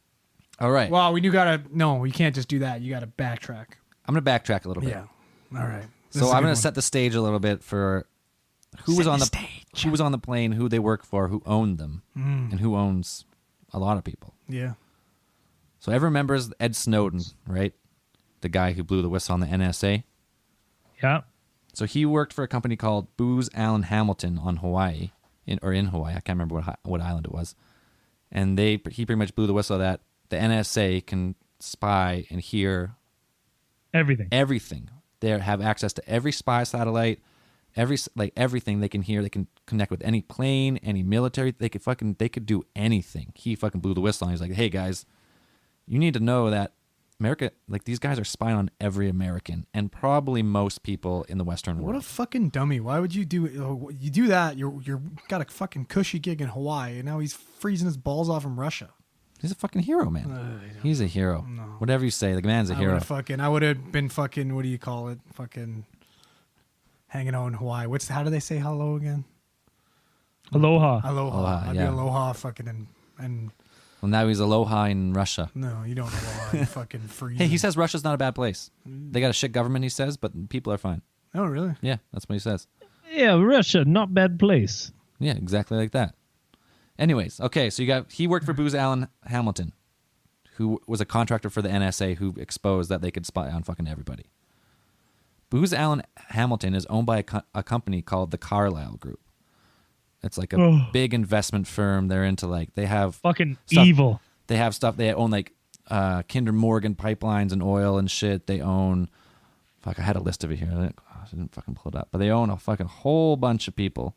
All right. Well, you can't just do that. You gotta backtrack. I'm going to backtrack a little bit. Yeah. All right. So I'm going to set the stage a little bit for who was on the plane, who they work for, who owned them, and who owns a lot of people. Yeah. So everyone remembers Ed Snowden, right? The guy who blew the whistle on the NSA. Yeah. So he worked for a company called Booz Allen Hamilton on Hawaii, in Hawaii. I can't remember what island it was. And he pretty much blew the whistle that the NSA can spy and hear Everything. They have access to every spy satellite, everything they can hear. They can connect with any plane, any military. They could do anything. He fucking blew the whistle and he's like, "Hey guys, you need to know that America, these guys are spying on every American and probably most people in the Western world." What a fucking dummy! Why would you do it? You do that? You're got a fucking cushy gig in Hawaii, and now he's freezing his balls off in Russia. He's a fucking hero, man. He's a hero. No. Whatever you say, the man's a hero. I would have been fucking. What do you call it? Fucking hanging out in Hawaii. How do they say hello again? Aloha. Aloha. I'd yeah. be aloha fucking and. Well, now he's aloha in Russia. No, you don't aloha. You fucking freeze. Hey, he says Russia's not a bad place. They got a shit government, he says, but people are fine. Oh, really? Yeah, that's what he says. Yeah, Russia, not bad place. Yeah, exactly like that. Anyways, okay, so he worked for Booz Allen Hamilton, who was a contractor for the NSA who exposed that they could spy on fucking everybody. Booz Allen Hamilton is owned by a company called the Carlyle Group. It's like a big investment firm. They're into they have Fucking stuff. evil. They have stuff. They own Kinder Morgan pipelines and oil and shit. They own Fuck, I had a list of it here. I didn't fucking pull it up. But they own a fucking whole bunch of people.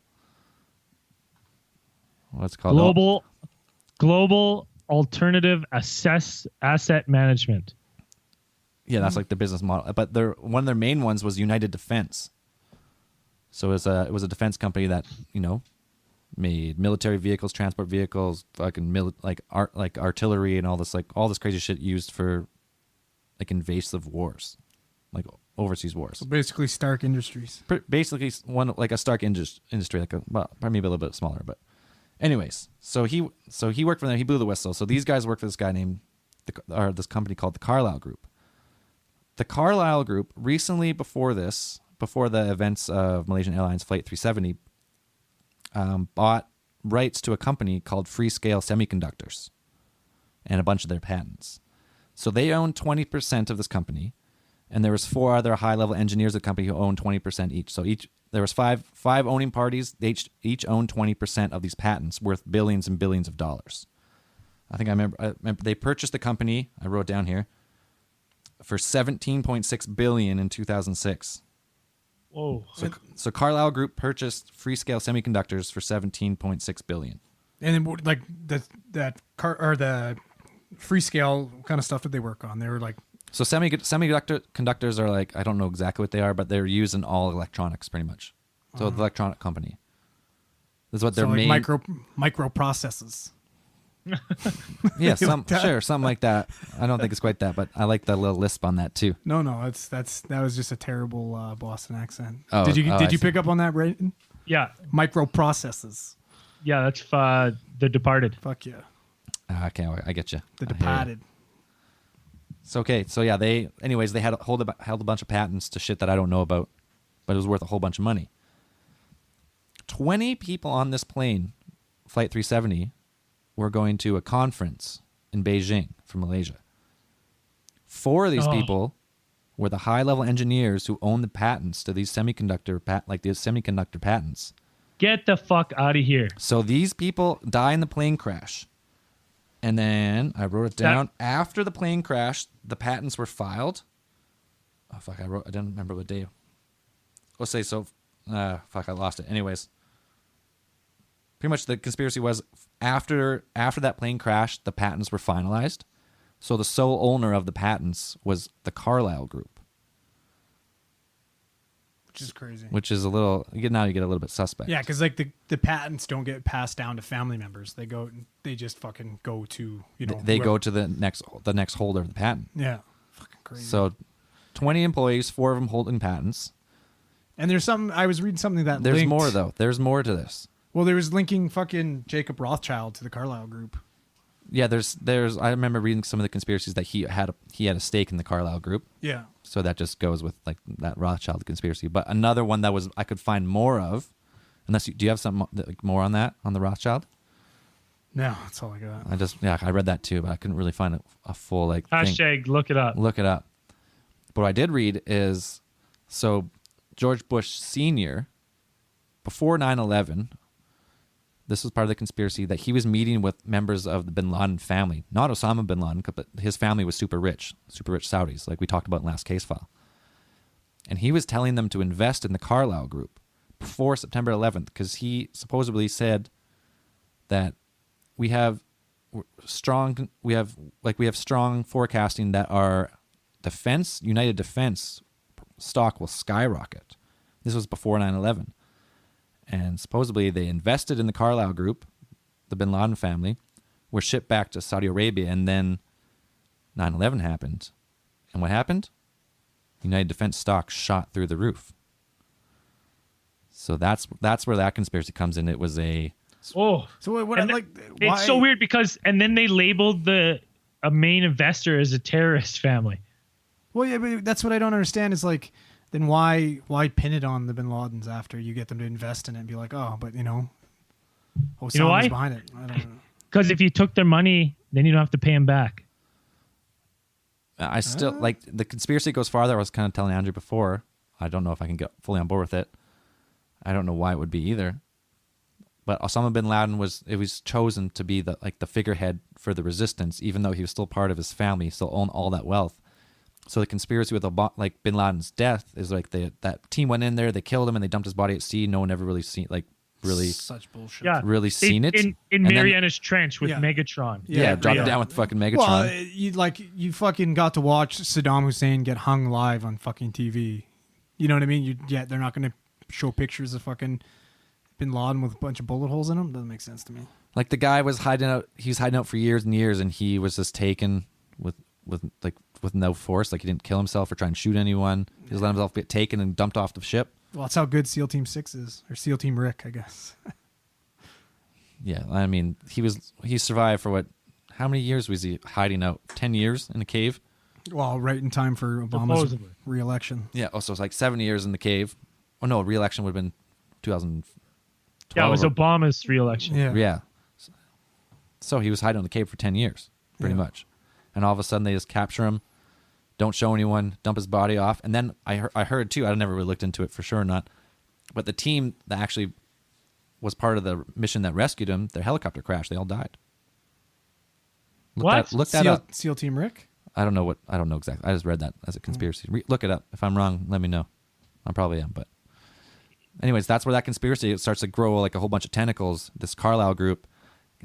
What's it called? Global Alternative Asset Management. Yeah, that's like the business model. But one of their main ones was United Defense. So it was a defense company that, you know, made military vehicles, transport vehicles, fucking artillery and all this crazy shit used for like invasive wars, like overseas wars. So basically, Stark Industries. Basically, one like a Stark industry, like probably maybe a little bit smaller, but anyways. So he worked for them. He blew the whistle. So these guys work for this guy named this company called the Carlyle Group. The Carlyle Group recently, before the events of Malaysian Airlines Flight 370, bought rights to a company called Freescale Semiconductors and a bunch of their patents. So they own 20% of this company, and there was 4 other high-level engineers of the company who owned 20% each. So there was five owning parties. They each owned 20% of these patents worth billions and billions of dollars. I remember they purchased the company, I wrote down here, for $17.6 billion in 2006. Whoa. So Carlyle Group purchased Freescale Semiconductors for $17.6 billion. And then, like the Freescale kind of stuff that they work on, they were like. So semiconductors are like, I don't know exactly what they are, but they're used in all electronics pretty much. So the electronic company. This is what their main microprocessors. Yeah, something like that. I don't think it's quite that, but I like that little lisp on that too. No, that was just a terrible Boston accent. Oh, did you pick up on that, Brayton? Yeah. Microprocessors. Yeah, that's The Departed. Fuck yeah. Okay, I get you. The Departed. So yeah, they had held a bunch of patents to shit that I don't know about, but it was worth a whole bunch of money. 20 people on this plane, Flight 370, were going to a conference in Beijing from Malaysia. 4 of these people were the high-level engineers who own the patents to these semiconductor patents. Get the fuck out of here. So these people die in the plane crash. And then I wrote it down. After the plane crash, the patents were filed. Oh, fuck, I didn't remember what day. Let's say so. Fuck, I lost it. Anyways. Pretty much the conspiracy was after that plane crash, the patents were finalized. So the sole owner of the patents was the Carlyle Group. Which is crazy. Which is a little, now you get a little bit suspect. Yeah, because like the patents don't get passed down to family members. They just fucking go to, you know. They go to the next holder of the patent. Yeah. Fucking crazy. So 20 employees, 4 of them holding patents. And I was reading something that There's linked, more though. There's more to this. Well, there was linking fucking Jacob Rothschild to the Carlyle Group. Yeah, there's. I remember reading some of the conspiracies that he had a stake in the Carlyle Group. Yeah. So that just goes with like that Rothschild conspiracy. But another one that was I could find more of, do you have some more on that on the Rothschild? No, that's all I got. I read that too, but I couldn't really find a full like hashtag look it up. Look it up. But what I did read is so George Bush Sr. before 9/11. This was part of the conspiracy that he was meeting with members of the bin Laden family, not Osama bin Laden, but his family was super rich Saudis, like we talked about in last case file. And he was telling them to invest in the Carlyle Group before September 11th because he supposedly said that we have strong forecasting that our United Defense stock will skyrocket. This was before 9/11. And supposedly they invested in the Carlyle Group, the bin Laden family, were shipped back to Saudi Arabia, and then 9/11 happened. And what happened? United Defense stock shot through the roof. So that's where that conspiracy comes in. It was a... Oh. So what? Why? It's so weird because... And then they labeled a main investor as a terrorist family. Well, yeah, but that's what I don't understand is like... Then why pin it on the bin Ladens after you get them to invest in it and be like, oh, but Osama's behind it. I don't know. Because if you took their money, then you don't have to pay them back. I still like the conspiracy goes farther. I was kind of telling Andrew before. I don't know if I can get fully on board with it. I don't know why it would be either. But Osama bin Laden was chosen to be the figurehead for the resistance, even though he was still part of his family, still owned all that wealth. So the conspiracy with like Bin Laden's death is like that team went in there, they killed him, and they dumped his body at sea. No one ever really seen Such bullshit. Yeah. really seen it. In And then- Marianas Trench with Yeah. Megatron. Yeah, dropped Yeah. down with fucking Megatron. Well, you fucking got to watch Saddam Hussein get hung live on fucking TV. You know what I mean? They're not going to show pictures of fucking Bin Laden with a bunch of bullet holes in them. Doesn't make sense to me. Like the guy was hiding out. He was hiding out for years and years, and he was just taken with no force. Like he didn't kill himself or try and shoot anyone. He just let himself get taken and dumped off the ship. Well, that's how good SEAL Team 6 is, or SEAL Team Rick, I guess. Yeah, I mean, he survived for what? How many years was he hiding out? 10 years in a cave. Well, right in time for Obama's Supposedly. re-election. Yeah. Oh, so it's like 7 years in the cave. Oh no, re-election would have been 2012. Yeah, it was Obama's re-election. Yeah. Yeah. So he was hiding in the cave for 10 years, pretty Yeah. much. And all of a sudden they just capture him, don't show anyone, dump his body off. And then I heard too, I never really looked into it for sure or not, but the team that actually was part of the mission that rescued him, their helicopter crashed. They all died. Look that up. SEAL Team Rick? I don't know exactly. I just read that as a conspiracy. Look it up. If I'm wrong, let me know. I probably am, but anyways, that's where that conspiracy it starts to grow like a whole bunch of tentacles. This Carlyle group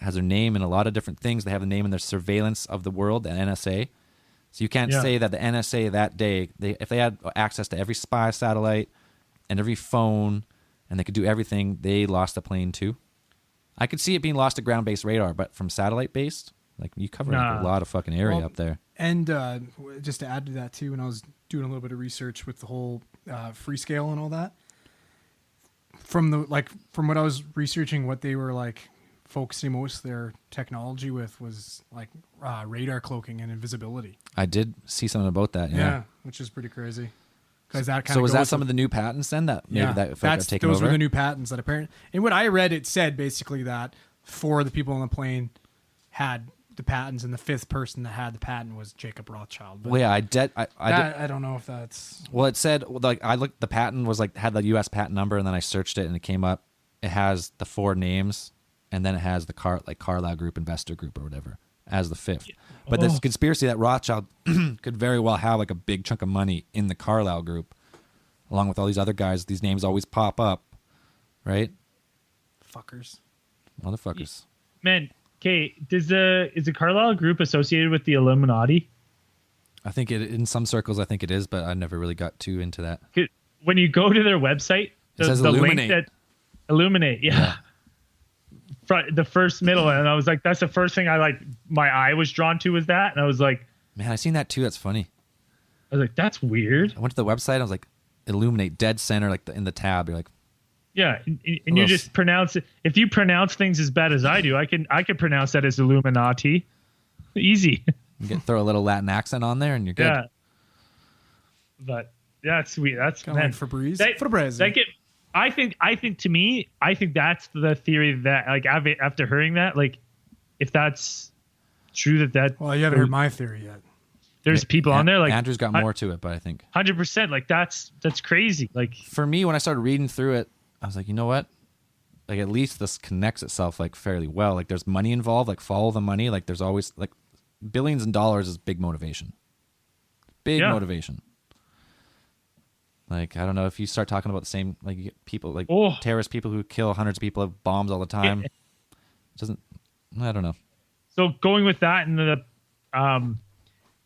has their name in a lot of different things. They have the name in their surveillance of the world, the NSA. So you can't say that the NSA that day, if they had access to every spy satellite and every phone, and they could do everything, they lost the plane too. I could see it being lost to ground-based radar, but from satellite-based, like you cover like, a lot of fucking area Well, up there. And just to add to that too, when I was doing a little bit of research with the whole Freescale and all that, from what I was researching, what they were like focusing most of their technology with was like radar cloaking and invisibility. I did see something about that. Yeah. Which is pretty crazy. Because that kind So was that some of the new patents then that maybe that if got taken those over? were the new patents that apparently. And what I read, it said basically that 4 of the people on the plane had the patents, and the 5th person that had the patent was Jacob Rothschild. But Well, yeah, I don't know if that's. Well, it said like I looked. The patent was like had the U.S. patent number, and then I searched it, and it came up. It has the 4 names, and then it has the Carlyle Group, Investor Group, or whatever as the 5th. But this conspiracy that Rothschild could very well have like a big chunk of money in the Carlyle Group, along with all these other guys. These names always pop up, right? Fuckers. Motherfuckers. Man, okay, is the Carlyle Group associated with the Illuminati? I think it in some circles. I think it is, but I never really got too into that. When you go to their website, It says the Illuminate. link that Illuminate, yeah. The first middle, and I was like, that's the first thing my eye was drawn to was that, and I was like, Man, I seen that too. That's funny. that's weird. I went to the website. I was like, Illuminate, dead center, like in the tab. You're like, Yeah, and you just pronounce it. If you pronounce things as bad as I do, I could pronounce that as Illuminati. Easy. throw a little Latin accent on there, and you're good. Yeah. But that's sweet. That's Kind of man, like Febreze. that- Febreze. that get- I think to me, I think that's the theory that like after hearing that, like if that's true that Well, you haven't heard my theory yet. there's people on there like Andrew's got more to it, but I think 100%. Like that's crazy. Like for me, when I started reading through it, I was like, you know what? Like at least this connects itself like fairly well. Like there's money involved. Like follow the money. Like there's always like billions in dollars is big motivation. Big Yeah. motivation. Like I don't know if you start talking about the same like you get people like Oh. terrorist people who kill hundreds of people with bombs all the time. It doesn't I don't know. so going with that and the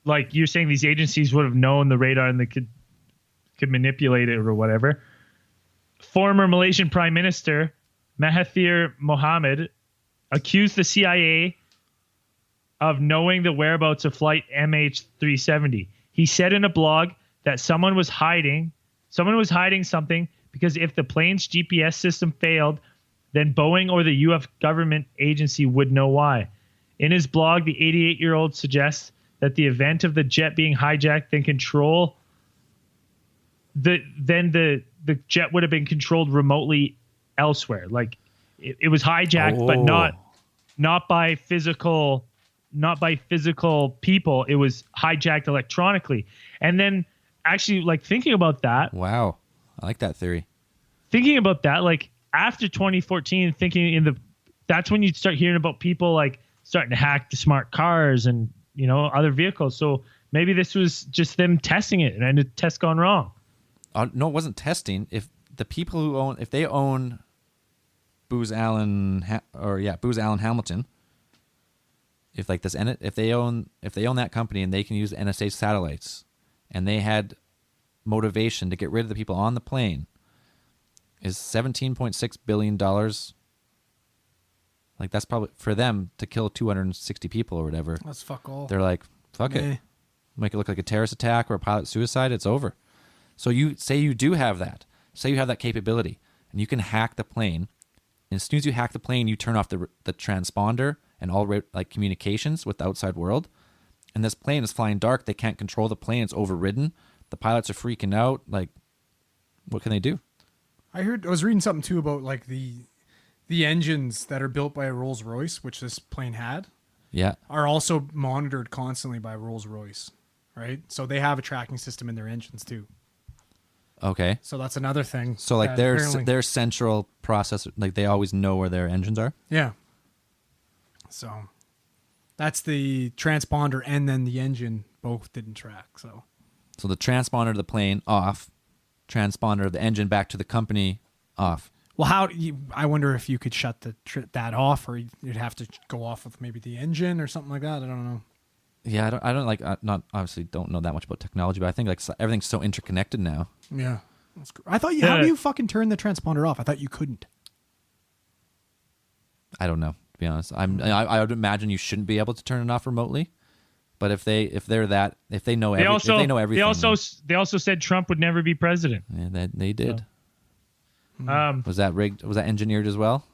like you're saying these agencies would have known the radar and they could manipulate it or whatever. Former Malaysian Prime Minister Mahathir Mohamad accused the CIA of knowing the whereabouts of flight MH370. He said in a blog that someone was hiding something because if the plane's GPS system failed, then Boeing or the U.S. government agency would know why. In his blog, the 88-year-old suggests that the event of the jet being hijacked, the jet would have been controlled remotely elsewhere. Like it was hijacked, but not by physical people. It was hijacked electronically. And then actually like thinking about that, Wow. I like that theory. like after 2014, that's when you start hearing about people like starting to hack the smart cars and, other vehicles. So Maybe this was just them testing it and the test gone wrong. No, it wasn't testing. If the people who own, if they own Booz Allen Booz Allen Hamilton, if like this, if they own that company and they can use NSA satellites, and they had motivation to get rid of the people on the plane, is $17.6 billion. Like that's probably for them to kill 260 people or whatever. That's fuck all. They're like, fuck it. Make it look like a terrorist attack or a pilot suicide. It's over. So you say you do have that. Say you have that capability and you can hack the plane. And as soon as you hack the plane, you turn off the transponder and all like communications with the outside world. And this plane is flying dark. They can't control the plane. It's overridden. The pilots are freaking out. Like, what can they do? I was reading something too about like the engines that are built by Rolls-Royce, which this plane had, Yeah. are also monitored constantly by Rolls-Royce, right? So they have a tracking system in their engines too. Okay. So that's another thing. So like that their apparently- central processor, like they always know where their engines are. Yeah. So that's the transponder and then the engine both didn't track. So So the transponder of the plane off, transponder of the engine back to the company off. well, I wonder if you could shut that off, or you'd have to go off with maybe the engine or something like that. I don't know. Yeah, I don't like not obviously don't know that much about technology, but I think like everything's so interconnected now. Yeah. I thought how do you fucking turn the transponder off? I thought you couldn't. I don't know, to be honest. I would imagine you shouldn't be able to turn it off remotely. But if they know if they know everything, They also said Trump would never be president. yeah, they did. Yeah. Was that rigged? Was that engineered as well?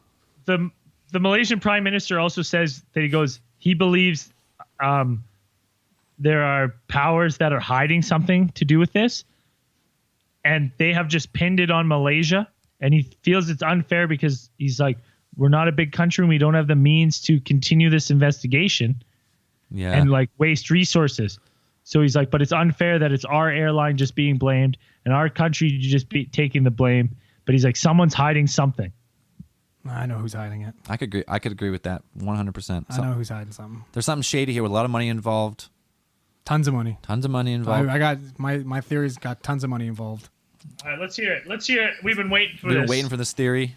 The Malaysian prime minister also says that he believes there are powers that are hiding something to do with this, and they have just pinned it on Malaysia, and he feels it's unfair because he's like, we're not a big country and we don't have the means to continue this investigation Yeah. and like waste resources. So he's like, but it's unfair that it's our airline just being blamed and our country just be taking the blame. But he's like, someone's hiding something. I know who's hiding it. I could agree with that 100%. I know who's hiding something. There's something shady here with a lot of money involved. Tons of money. Tons of money involved. I got my theory's got tons of money involved. All right, let's hear it. We've been waiting for We've this. been waiting for this theory.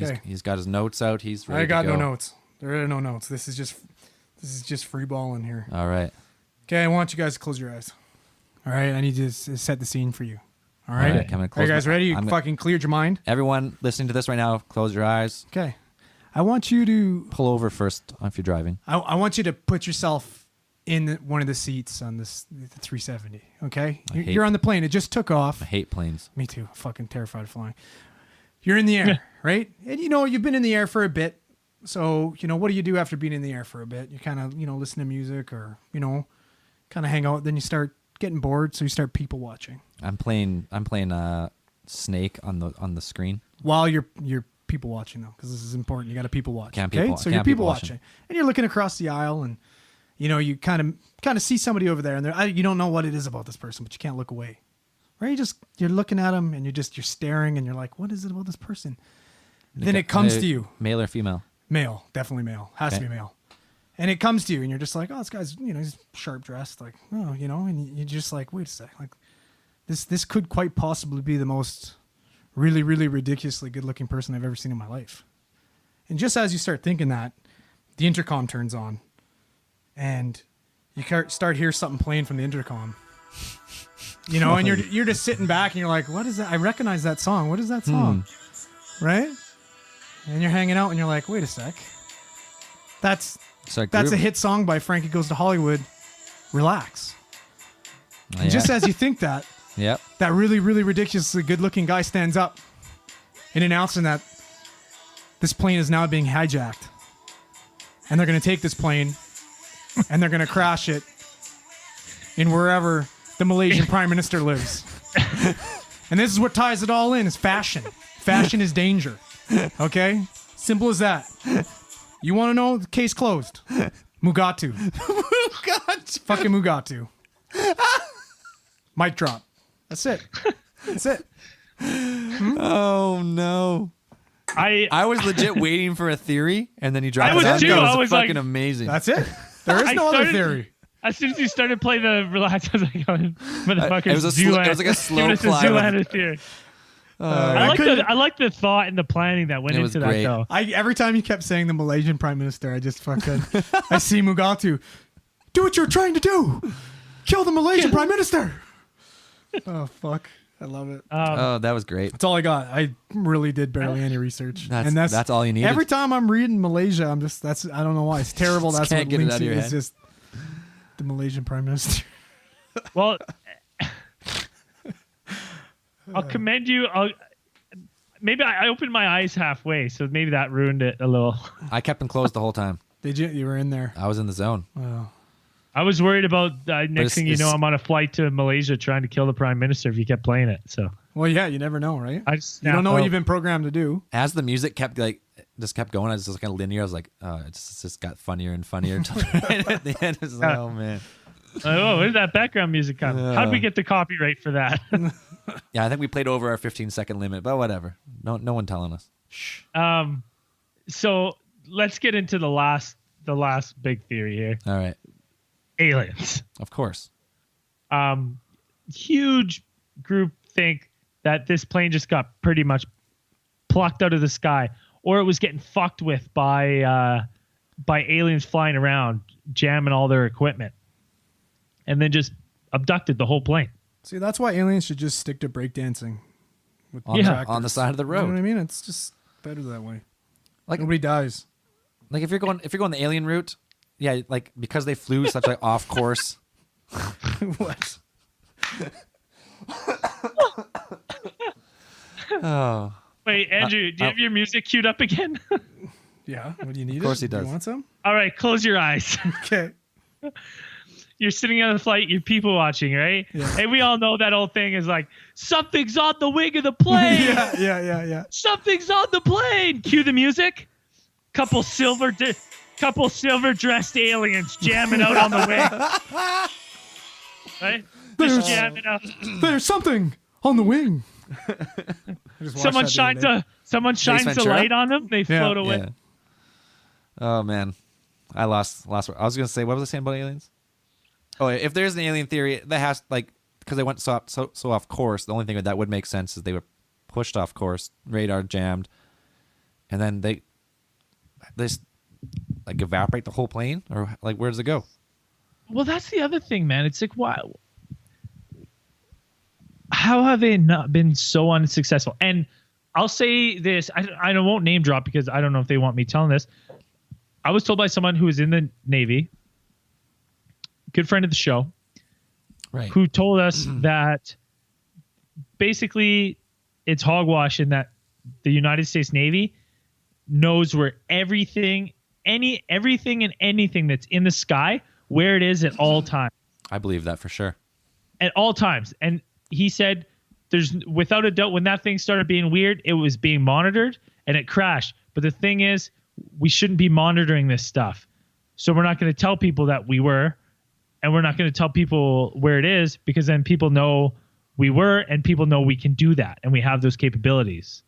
Okay. He's got his notes out. He's ready I got to go. no notes. There are no notes. This is just free balling here. All right. Okay, I want you guys to close your eyes. All right, I need to set the scene for you. All right, I'm gonna are close you guys my- ready? You I'm gonna- fucking cleared your mind. Everyone listening to this right now, close your eyes. Okay, I want you to Pull over first if you're driving. I want you to put yourself in one of the seats on the 370. Okay, you're on the plane. It just took off. I hate planes. Me too. Fucking terrified of flying. You're in the air, right? And you've been in the air for a bit. So, what do you do after being in the air for a bit? You kind of, listen to music or, kind of hang out. Then you start getting bored. So you start people watching I'm playing Snake on the screen. while you're people watching though. Cause this is important. You got to people watch. Can't okay. people- So can't you're people people watching and you're looking across the aisle and, you kind of see somebody over there and you don't know what it is about this person, but you can't look away. Right? You're looking at them and you're staring and you're like, what is it about this person? Then it comes to you. Male or female? Male, definitely male. Has to Okay. be male. And it comes to you and you're just like, oh, this guy's, he's sharp dressed. Like, oh, and you're just like, wait a sec. Like this could quite possibly be the most really, really ridiculously good looking person I've ever seen in my life. And just as you start thinking that, the intercom turns on and you start hear something playing from the intercom. And you're just sitting back and you're like, what is that? I recognize that song. What is that song? Right? And you're hanging out and you're like, wait a sec. That's a hit song by Frankie Goes to Hollywood. Relax. And just as you think that, Yep. that really, really ridiculously good looking guy stands up and announcing that this plane is now being hijacked. And they're going to take this plane and they're going to crash it in wherever the Malaysian Prime Minister lives. And this is what ties it all in is fashion. Fashion is danger. Okay? Simple as that. You want to know? Case closed. Mugatu. Fucking Mugatu. Mic drop. That's it. That's it. Oh no. I I was legit waiting for a theory, and then he dropped I was it. too. That I was like- fucking amazing. That's it. There is no other theory. As soon as he started playing the relax, I was like, oh, motherfucker, It was like a slow giving us a climb. Zoolander theory. I like the thought and the planning that went It was into great. that, though. Every time you kept saying the Malaysian Prime Minister, I just fucking I see Mugatu. Do what you're trying to do. Kill the Malaysian Prime Minister. Oh fuck. I love it. Oh, that was great. That's all I got. I really did barely any research. That's all you needed. Every time I'm reading Malaysia, I don't know why. It's terrible. Just That's can't what get it links out of your It's head. just the Malaysian Prime Minister. Well, I'll commend you. Maybe I opened my eyes halfway, so maybe that ruined it a little. I kept them closed the whole time. Did you? You were in there. I was in the zone. Wow. I was worried about next thing you know, it's- I'm on a flight to Malaysia trying to kill the prime minister if you kept playing it. So Well, yeah, you never know, right? I just You don't know snapped what out. you've been programmed to do. As the music kept going, I was just kind of linear. I was like, it's just got funnier and funnier until right at the end. It's like, oh man. Oh, where did that background music come? How'd we get the copyright for that? Yeah, I think we played over our 15-second limit, but whatever. No one telling us. So let's get into the last big theory here. All right, Aliens. of course. Huge group think that this plane just got pretty much plucked out of the sky, or it was getting fucked with by aliens flying around, jamming all their equipment, and then just abducted the whole plane. See, that's why aliens should just stick to breakdancing. On, Yeah. on the side of the You know what I road. mean? It's just better that way. Like- Nobody dies. Like if you're going the alien route, yeah, like because they flew such like off course. What? Oh, Wait, Andrew, do you have your music queued up again? Yeah. What do you need? Of course he Do does. you want some? All right, close your eyes. Okay. You're sitting on the flight, you're people watching, right? Yeah. And we all know that old thing is like, something's on the wing of the plane. Yeah. Something's on the plane. Cue the music. Couple silver dressed aliens jamming out on the wing. Right? Just jamming out. There's something on the wing. Someone shines a Ventura? light on them, they float away. yeah. Oh man, I lost. I was gonna say, what was I saying about aliens? Oh, if there's an alien theory, that has because they went so off course. The only thing that would make sense is they were pushed off course, radar jammed, and then they like evaporate the whole plane, or like where does it go? Well, that's the other thing, man. It's like, wow. How have they not been so unsuccessful? And I'll say this, I won't name drop because I don't know if they want me telling this. I was told by someone who was in the Navy, good friend of the show, Right. who told us that basically it's hogwash in that the United States Navy knows where everything and anything that's in the sky, where it is at all times. I believe that for sure. At all times. And he said there's without a doubt when that thing started being weird, it was being monitored and it crashed. But the thing is, we shouldn't be monitoring this stuff. So we're not going to tell people that we were, and we're not going to tell people where it is, because then people know we were and people know we can do that and we have those capabilities.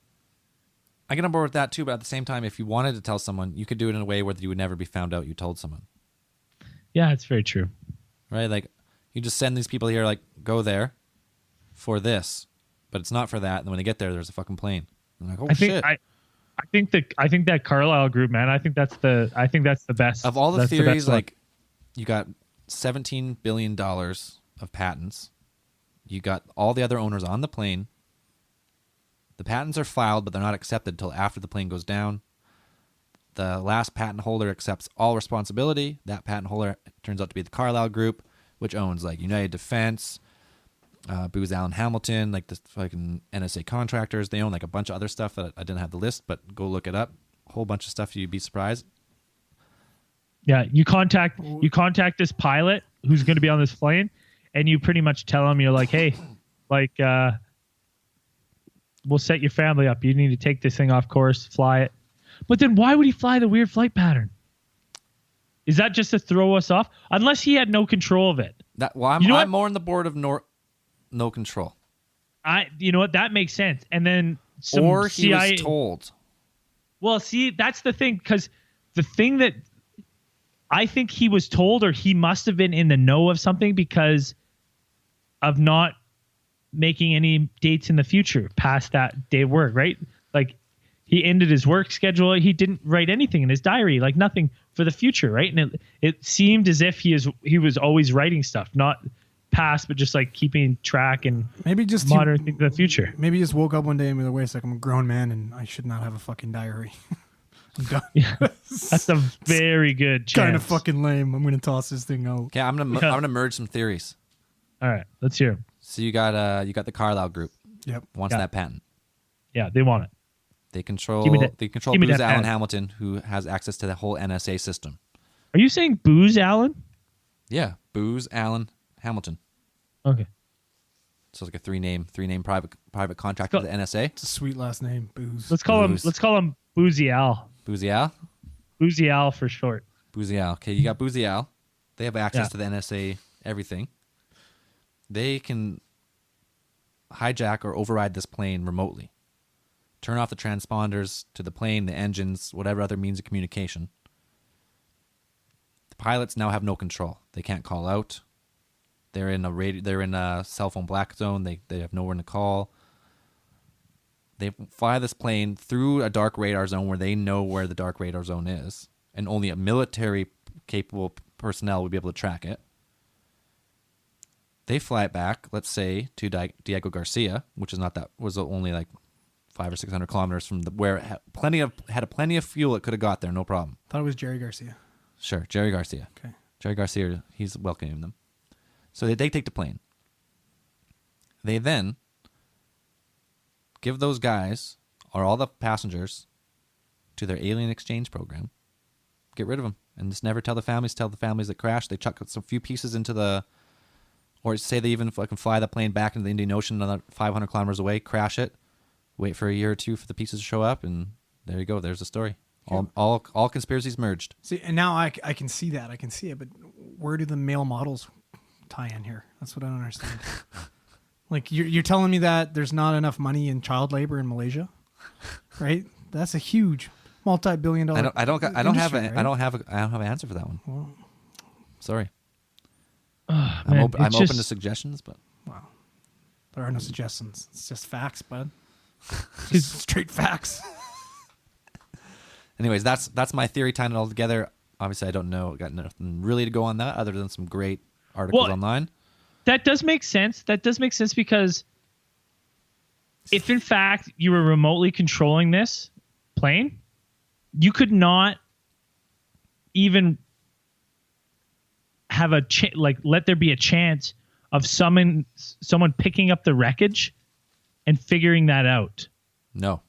I get on board with that too, but at the same time, if you wanted to tell someone, you could do it in a way where you would never be found out you told someone. Yeah, it's very true. Right? Like you just send these people here, like go there for this, but it's not for that. And when they get there, there's a fucking plane. I'm like, oh shit! I think that Carlisle group, man. I think that's the best Of all the that's theories, best one. like you got $17 billion of patents. You got all the other owners on the plane. The patents are filed, but they're not accepted until after the plane goes down. The last patent holder accepts all responsibility. That patent holder turns out to be the Carlisle Group, which owns like United Defense, Booz Allen Hamilton, like the fucking NSA contractors. They own like a bunch of other stuff that I didn't have the list, but go look it up. A whole bunch of stuff, you'd be surprised. Yeah, you contact this pilot who's going to be on this plane, and you pretty much tell him, you're like, hey, like we'll set your family up. You need to take this thing off course, fly it. But then why would he fly the weird flight pattern? Is that just to throw us off? Unless he had no control of it. I'm You know what? more on the board of no control. You know what? That makes sense. And then Or he CIA was told. Well, see, that's the thing, because the thing that I think he was told, or he must have been in the know of something because of not making any dates in the future past that day of work, right? Like he ended his work schedule. He didn't write anything in his diary, like nothing for the future, right? And it seemed as if he was always writing stuff, not past, but just like keeping track and maybe just monitoring things in the future. Maybe he just woke up one day and was like, wait a second, I'm a grown man and I should not have a fucking diary. I'm done. Yeah, that's a very good chance. Kind of fucking lame. I'm gonna toss this thing out. Okay, I'm gonna merge some theories. All right, let's hear 'em. So you got the Carlyle Group Yep. wants Yeah. that patent. Yeah, they want it. They control Give me that- they control give me Booz that Allen patent. Hamilton, who has access to the whole NSA system. Are you saying Booz Allen? Yeah, Booz Allen Hamilton. Okay. So it's like a three name private contract Go- with the NSA. It's a sweet last name, Booze. Let's call Booz. him Boozy Al. Boozy Al? Boozy Al for short. Boozy Al. Okay, you got Boozy Al. They have access Yeah. to the NSA, everything. They can hijack or override this plane remotely. Turn off the transponders to the plane, the engines, whatever other means of communication. The pilots now have no control. They can't call out. They're in a cell phone black zone. They have nowhere to call. They fly this plane through a dark radar zone where they know where the dark radar zone is, and only a military capable personnel would be able to track it. They fly it back, let's say, to Diego Garcia, which is was only like 500 or 600 kilometers from where it had plenty of fuel. It could have got there, no problem. Thought it was Jerry Garcia. Sure, Jerry Garcia. Okay. Jerry Garcia, he's welcoming them. So they take the plane. They then give those guys, or all the passengers, to their alien exchange program. Get rid of them. And just never tell the families that crashed. They chuck some few pieces into the... Or say they even fucking fly the plane back into the Indian Ocean another 500 kilometers away, crash it, wait for a year or two for the pieces to show up, and there you go. There's the story. All conspiracies merged. See, and now I can see that. I can see it, but where do the male models tie in here? That's what I don't understand. Like you're telling me that there's not enough money in child labor in Malaysia, right? That's a huge multi-billion-dollar. I don't have industry, right? an answer for that one. Well, Sorry. Man, I'm open it's to just- suggestions, but wow. There are no suggestions. It's just facts, bud. Just straight facts. anyways, that's my theory tying it all together. Obviously, I don't know. Got nothing really to go on that other than some great articles online. That does make sense. That does make sense because if in fact you were remotely controlling this plane, you could not even have let there be a chance of someone picking up the wreckage and figuring that out. No.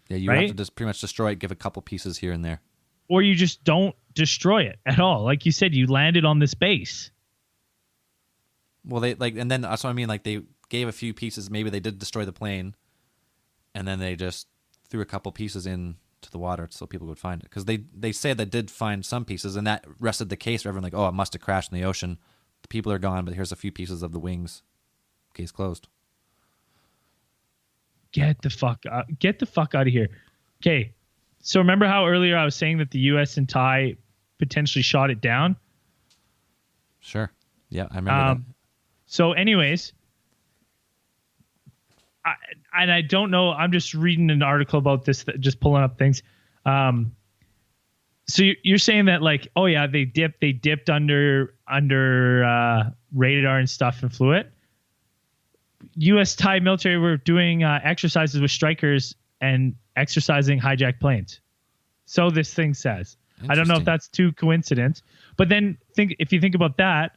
Yeah, you Right? have to just pretty much destroy it, give a couple pieces here and there. Or you just don't destroy it at all. Like you said, you landed on this base. Well, and then that's what I mean. Like they gave a few pieces. Maybe they did destroy the plane, and then they just threw a couple pieces into the water so people would find it. Because they say they did find some pieces, and that rested the case for everyone. Like, oh, it must have crashed in the ocean. The people are gone, but here's a few pieces of the wings. Case closed. Get the fuck out of here. Okay. So remember how earlier I was saying that the US and Thai potentially shot it down? Sure. Yeah, I remember that. So anyways, I don't know. I'm just reading an article about this, just pulling up things. So you're saying that like, oh yeah, they dipped under radar and stuff and flew it. U.S. Thai military were doing exercises with strikers and exercising hijacked planes. So this thing says. I don't know if Interesting. that's too coincidence, but then if you think about that,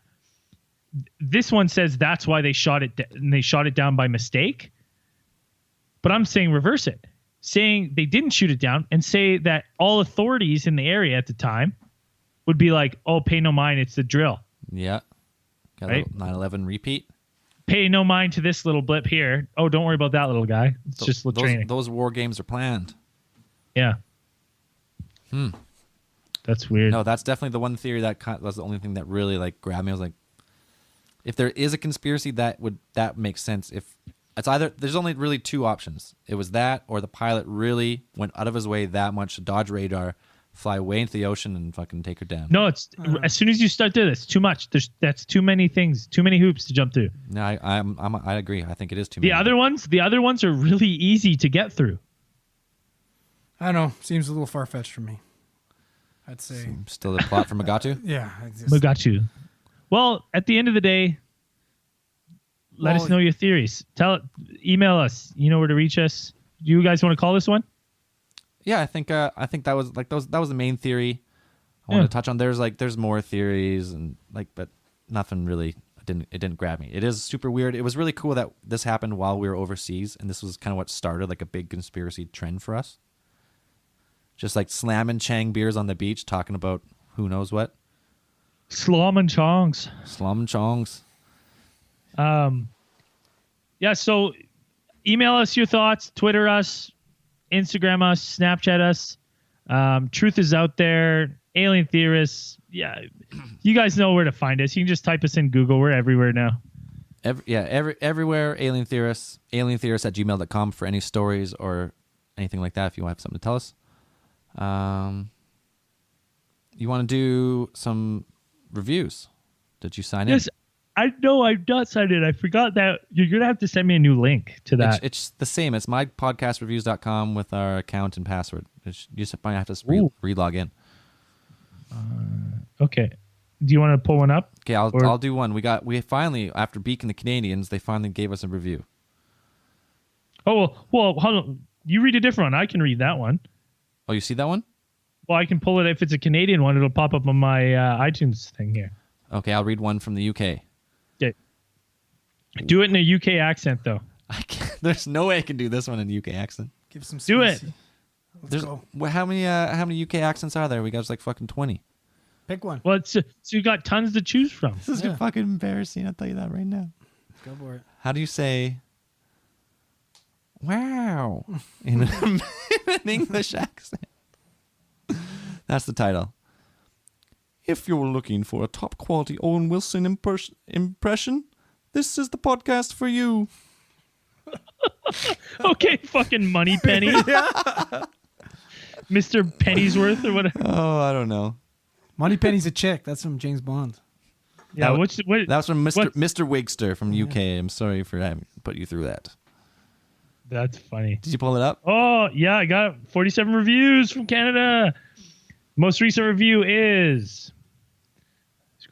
this one says that's why they shot it and they shot it down by mistake. But I'm saying reverse it, saying they didn't shoot it down and say that all authorities in the area at the time would be like, oh, pay no mind. It's the drill. Yeah. Got Right? a 9/11 repeat. Pay no mind to this little blip here. Oh, don't worry about that little guy. It's just little training. Those war games are planned. Yeah. That's weird. No, that's definitely the one theory that was the only thing that really like grabbed me. I was like, if there is a conspiracy, that makes sense. If it's either, there's only really two options. It was that, or the pilot really went out of his way that much to dodge radar, fly way into the ocean and fucking take her down. No, it's as soon as you start there, that's too much. That's too many things, too many hoops to jump through. No, I agree. I think it is too The many. other ones are really easy to get through. I don't know. Seems a little far fetched for me. I'd say. Still the plot for Magatu? Yeah. We got you. Well, at the end of the day, let us know your theories. Email us. You know where to reach us. Do you guys want to call this one? Yeah, I think that was like that was the main theory I wanted to touch on. There's more theories and but nothing really it didn't grab me. It is super weird. It was really cool that this happened while we were overseas, and this was kind of what started like a big conspiracy trend for us. Just like slamming Chang beers on the beach, talking about who knows what. Slom and Chongs. Slom and Chongs. Yeah, so email us your thoughts, Twitter us, Instagram us, Snapchat us. Truth is out there. Alien Theorists. Yeah, you guys know where to find us. You can just type us in Google. We're everywhere now. Everywhere. Alien Theorists. alientheorists@gmail.com for any stories or anything like that if you have something to tell us. You want to do some reviews? Did you sign in? Yes, I know I'm not signed in. I forgot that. You're going to have to send me a new link to that. It's the same. It's mypodcastreviews.com with our account and password. You just might have to re-log in. Okay. Do you want to pull one up? Okay, I'll do one. We finally, after beaking the Canadians, they finally gave us a review. Oh, well, hold on. You read a different one. I can read that one. Oh, you see that one? Well, I can pull it. If it's a Canadian one, it'll pop up on my iTunes thing here. Okay, I'll read one from the UK. Okay. Do it in a UK accent, though. I can't, there's no way I can do this one in a UK accent. Give some. Do it. Let's go. Well, how many UK accents are there? We got like fucking 20. Pick one. Well, so you got tons to choose from. This is fucking embarrassing. I'll tell you that right now. Go for it. How do you say wow in an English accent? That's the title. If you're looking for a top quality Owen Wilson impression, this is the podcast for you. Okay, fucking Moneypenny. Mr. Pennyworth or whatever. Oh, I don't know. Moneypenny's a chick. That's from James Bond. Yeah, That was from Mr. Wigster from UK. I'm sorry for having put you through that. That's funny. Did you pull it up? Oh, yeah, I got 47 reviews from Canada. Most recent review is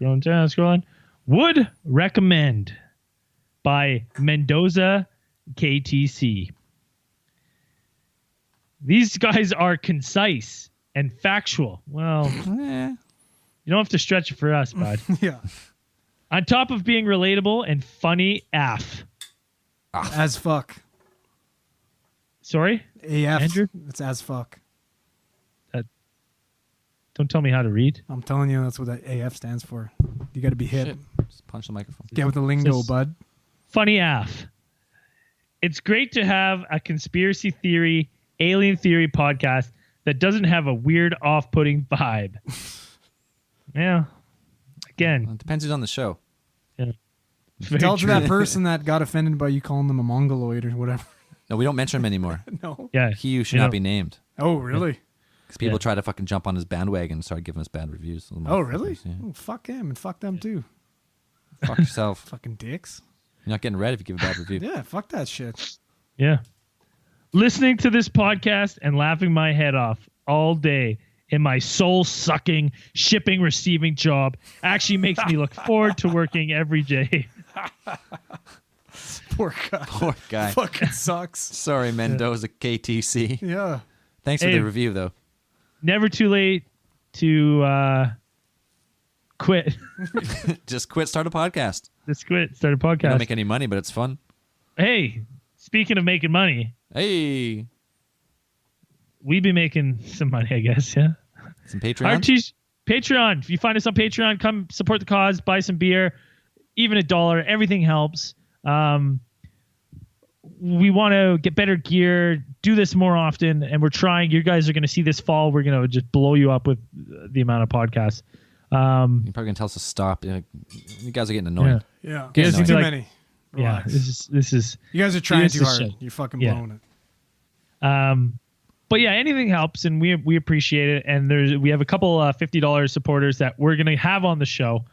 scrolling. Would recommend by Mendoza KTC. These guys are concise and factual. Well, you don't have to stretch it for us, bud. Yeah. On top of being relatable and funny AF. As fuck. Sorry? AF. Andrew? It's as fuck. Don't tell me how to read. I'm telling you, that's what that AF stands for. You got to be hip. Shit. Just punch the microphone. Get with the lingo, Says- bud. Funny AF. It's great to have a conspiracy theory, alien theory podcast that doesn't have a weird, off-putting vibe. Yeah. Again. It depends who's on the show. Yeah. Tell it to that person that got offended by you calling them a mongoloid or whatever. No, we don't mention him anymore. No. Yeah. He who should You not know, be named. Oh, really? Because people try to fucking jump on his bandwagon and start giving us bad reviews. Oh, really? Yeah. Oh, fuck him and fuck them too. Fuck yourself. Fucking dicks. You're not getting read if you give a bad review. Yeah, fuck that shit. Yeah. Listening to this podcast and laughing my head off all day in my soul-sucking shipping receiving job actually makes me look forward to working every day. Poor guy. Poor guy. Fucking sucks. Sorry, Mendoza KTC. Yeah. Thanks for Hey. the review, though. Never too late to quit. Just quit, start a podcast. Just quit. Start a You podcast. don't make any money, but it's fun. Hey, speaking of making money, Hey, we be making some money, I guess. Yeah. some Patreon. Patreon. If you find us on Patreon, come support the cause, buy some beer, even $1. Everything helps. We want to get better gear, do this more often, and we're trying. You guys are going to see this fall. We're going to just blow you up with the amount of podcasts. You're probably gonna tell us to stop. You guys are getting annoying. Yeah. Yeah, There's it's too like- many. Yeah, Relax. this is You guys are trying This too is hard. shit. You're fucking Yeah. blowing it. But yeah, anything helps, and we appreciate it. And we have a couple $50 supporters that we're gonna have on the show.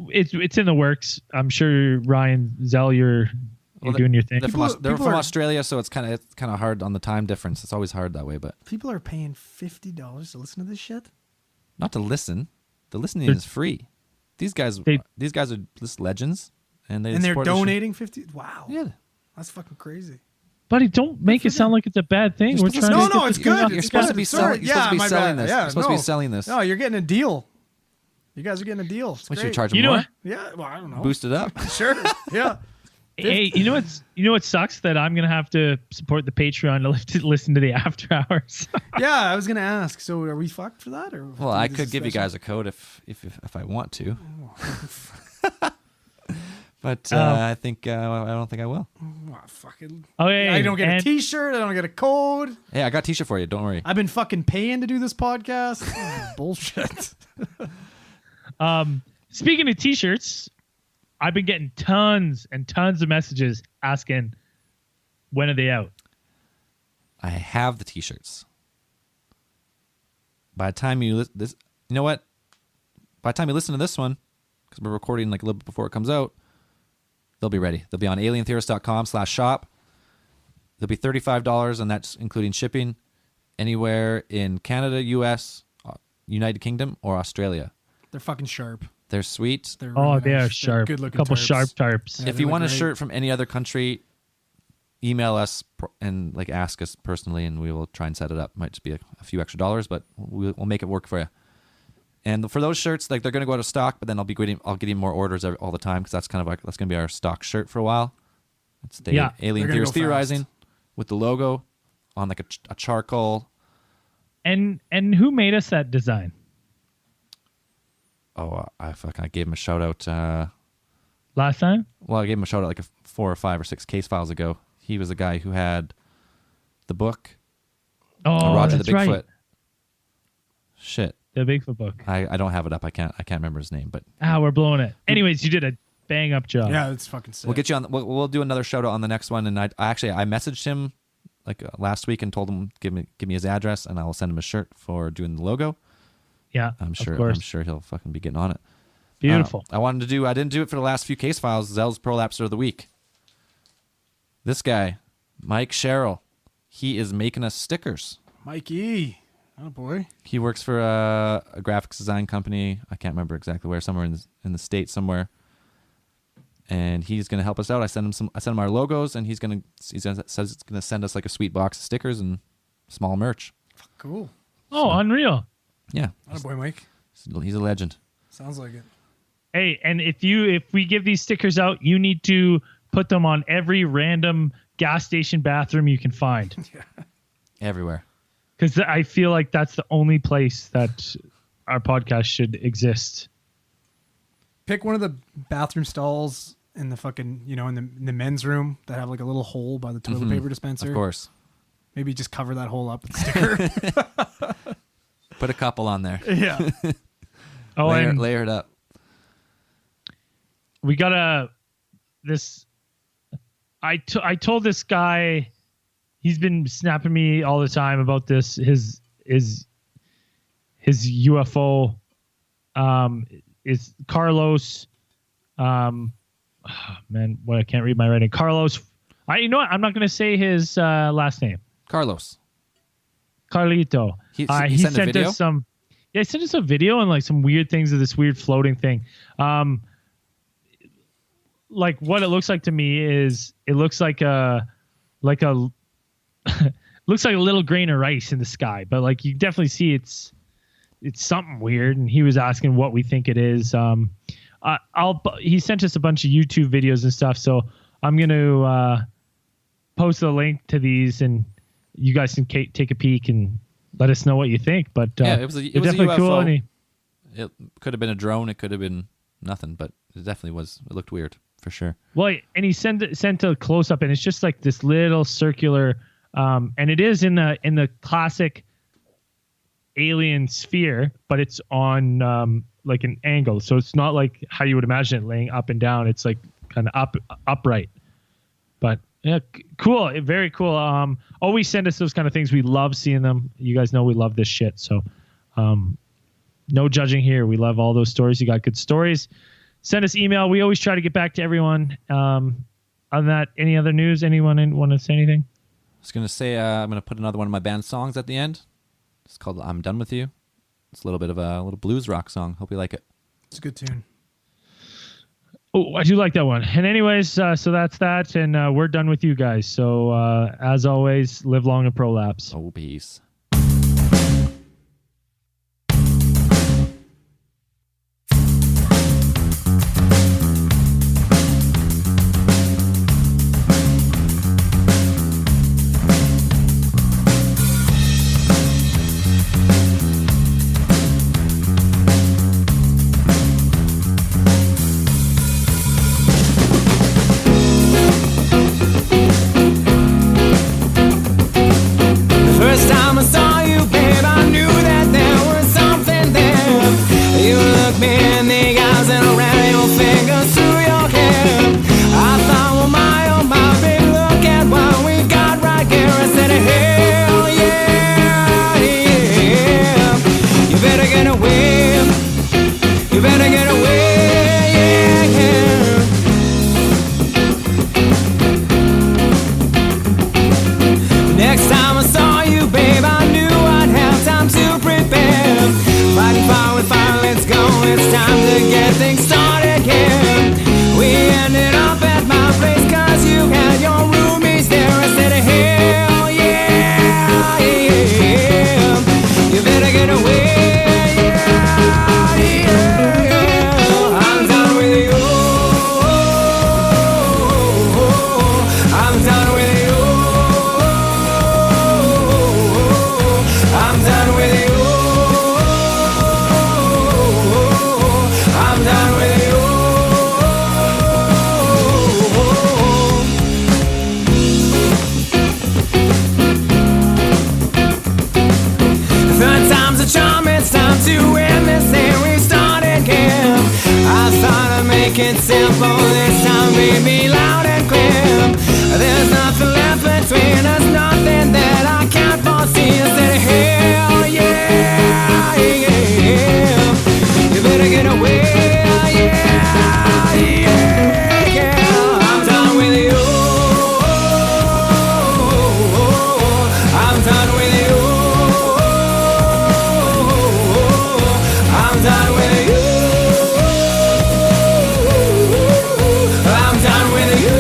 It's in the works. I'm sure Ryan Zell, you're doing your thing. They're from People are- Australia, so it's kind of hard on the time difference. It's always hard that way, but People are paying $50 to listen to this shit. not to listen. The listening is free. These guys are just legends, and And they're support the show. donating 50. Wow. Yeah. That's fucking crazy. Buddy, don't make it sound like it's a bad thing. We're trying No, to no, get it's this good. thing You're It's supposed good. to be Sorry. selling. My selling bad. this. Yeah, You're supposed to no. be selling this. No, you're getting a deal. You guys are getting a deal. It's What should great. you charge You them know more? Yeah, well, I don't know. Boost it up. Sure. Yeah. Hey, you know what sucks? That I'm gonna have to support the Patreon to listen to the after hours. Yeah, I was gonna ask. So, are we fucked for that, or? Well, I could give you guys a code if I want to. But I don't think I will. Oh, fucking. Okay, I don't get a and- T-shirt. I don't get a code. Hey, I got a T-shirt for you. Don't worry. I've been fucking paying to do this podcast. Bullshit. Speaking of T-shirts, I've been getting tons and tons of messages asking when are they out. I have the T-shirts. By the time you know what? By the time you listen to this one, because we're recording like a little bit before it comes out, they'll be ready. They'll be on alientheorist.com/shop. They'll be $35, and that's including shipping anywhere in Canada, U.S., United Kingdom, or Australia. They're fucking sharp. They're sweet. They're Oh, really they nice. are sharp. Good looking. Couple sharp tarps. Yeah, If they you look want a great. shirt from any other country, email us and like ask us personally, and we will try and set it up. Might just be a few extra dollars, but we'll make it work for you. And for those shirts, like they're going to go out of stock, but then I'll getting more orders all the time because that's kind of like that's going to be our stock shirt for a while. It's the Yeah. Alien They're gonna Theorist go fast. Theorizing with the logo on like a charcoal. And who made us that design? Oh, I gave him a shout out. Last time? Well, I gave him a shout out like 4 or 5 or 6 case files ago. He was the guy who had the book, Oh, Roger that's the Bigfoot. right. Shit, The Bigfoot book. I don't have it up. I can't remember his name, but We're blowing it. Anyways, you did a bang up job. Yeah, it's fucking sick. we'll get you on. We'll do another shout out on the next one. And I messaged him like last week and told him give me his address, and I will send him a shirt for doing the logo. Yeah, I'm of sure course. he'll fucking be getting on it. Beautiful. I didn't do it for the last few case files. Zell's Prolapser of the Week. This guy, Mike Sherrill, he is making us stickers. Mikey. Oh boy. He works for a graphics design company. I can't remember exactly where, somewhere in the States somewhere. And he's going to help us out. I sent him our logos, and he says it's going to send us like a sweet box of stickers and small merch. Cool. Oh, unreal. Yeah, Oh boy, Mike. he's a legend. Sounds like it. Hey, and if we give these stickers out, you need to put them on every random gas station bathroom you can find. Everywhere. Because I feel like that's the only place that our podcast should exist. Pick one of the bathroom stalls in the fucking, in the men's room that have like a little hole by the toilet paper dispenser. Of course. Maybe just cover that hole up with sticker. Put a couple on there. Yeah. Oh, and Layer it up. we got this. I told this guy, he's been snapping me all the time about this. His UFO. Is Carlos. Man, I can't read my writing. Carlos. You know what? I'm not going to say his last name. Carlos. Carlito. He sent a video? us some. Yeah, he sent us a video and like some weird things of this weird floating thing. Like what it looks like to me is it looks like a looks like a little grain of rice in the sky, but like you definitely see it's something weird. And he was asking what we think it is. He sent us a bunch of YouTube videos and stuff, so I'm gonna post a link to these, and you guys can take a peek and let us know what you think. But Yeah, it was a definitely UFO. cool. And It could have been a drone. It could have been nothing, but it definitely was. It looked weird for sure. he sent a close up, and it's just like this little circular, and it is in the classic alien sphere, but it's on like an angle, so it's not like how you would imagine it laying up and down. It's like kind of upright. But Yeah, cool. Very cool. Always send us those kind of things. We love seeing them. You guys know we love this shit. So, no judging here. We love all those stories. You got good stories. Send us email. We always try to get back to everyone. Other than that, any other news? Anyone want to say anything? I was going to say I'm going to put another one of my band songs at the end. It's called I'm Done With You. It's a little bit of a little blues rock song. Hope you like it. It's a good tune. Oh, I do like that one. And anyways, so that's that. And we're done with you guys. So as always, live long and prolapse. Oh, peace. First time I saw you, babe, I knew that there was something there. You looked me in the eyes and ran your fingers through your hair. I thought, well, oh my, babe, look at what we got right here. I said, hell yeah, yeah. You better get away. You better get away, yeah, yeah. Next time I saw you, babe, I knew I'd have time to prepare. Fighting fire with fire, let's go. It's time to get things started here. We ended up at my place 'cause you had your roomies there. I said, hell yeah, yeah. You better get away, yeah, yeah. I'm done with you. I'm done with you. I'm done with you. I'm done with you. Third time's a charm, it's time to end this thing we started again. I thought I'd make it simple, this time baby, loud and clear. There's nothing left between us, nothing that I can't foresee. I said, hell yeah, yeah. You better get away, yeah, yeah, yeah. I'm done with you. I'm done with you. I'm done with you. I'm done with you.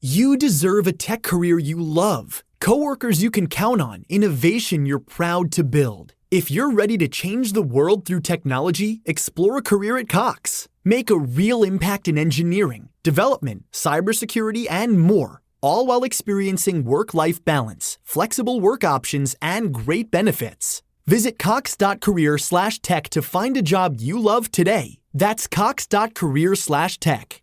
You deserve a tech career you love. Coworkers you can count on, innovation you're proud to build. If you're ready to change the world through technology, explore a career at Cox. Make a real impact in engineering, development, cybersecurity, and more, all while experiencing work-life balance, flexible work options, and great benefits. Visit cox.career/tech to find a job you love today. That's cox.career/tech.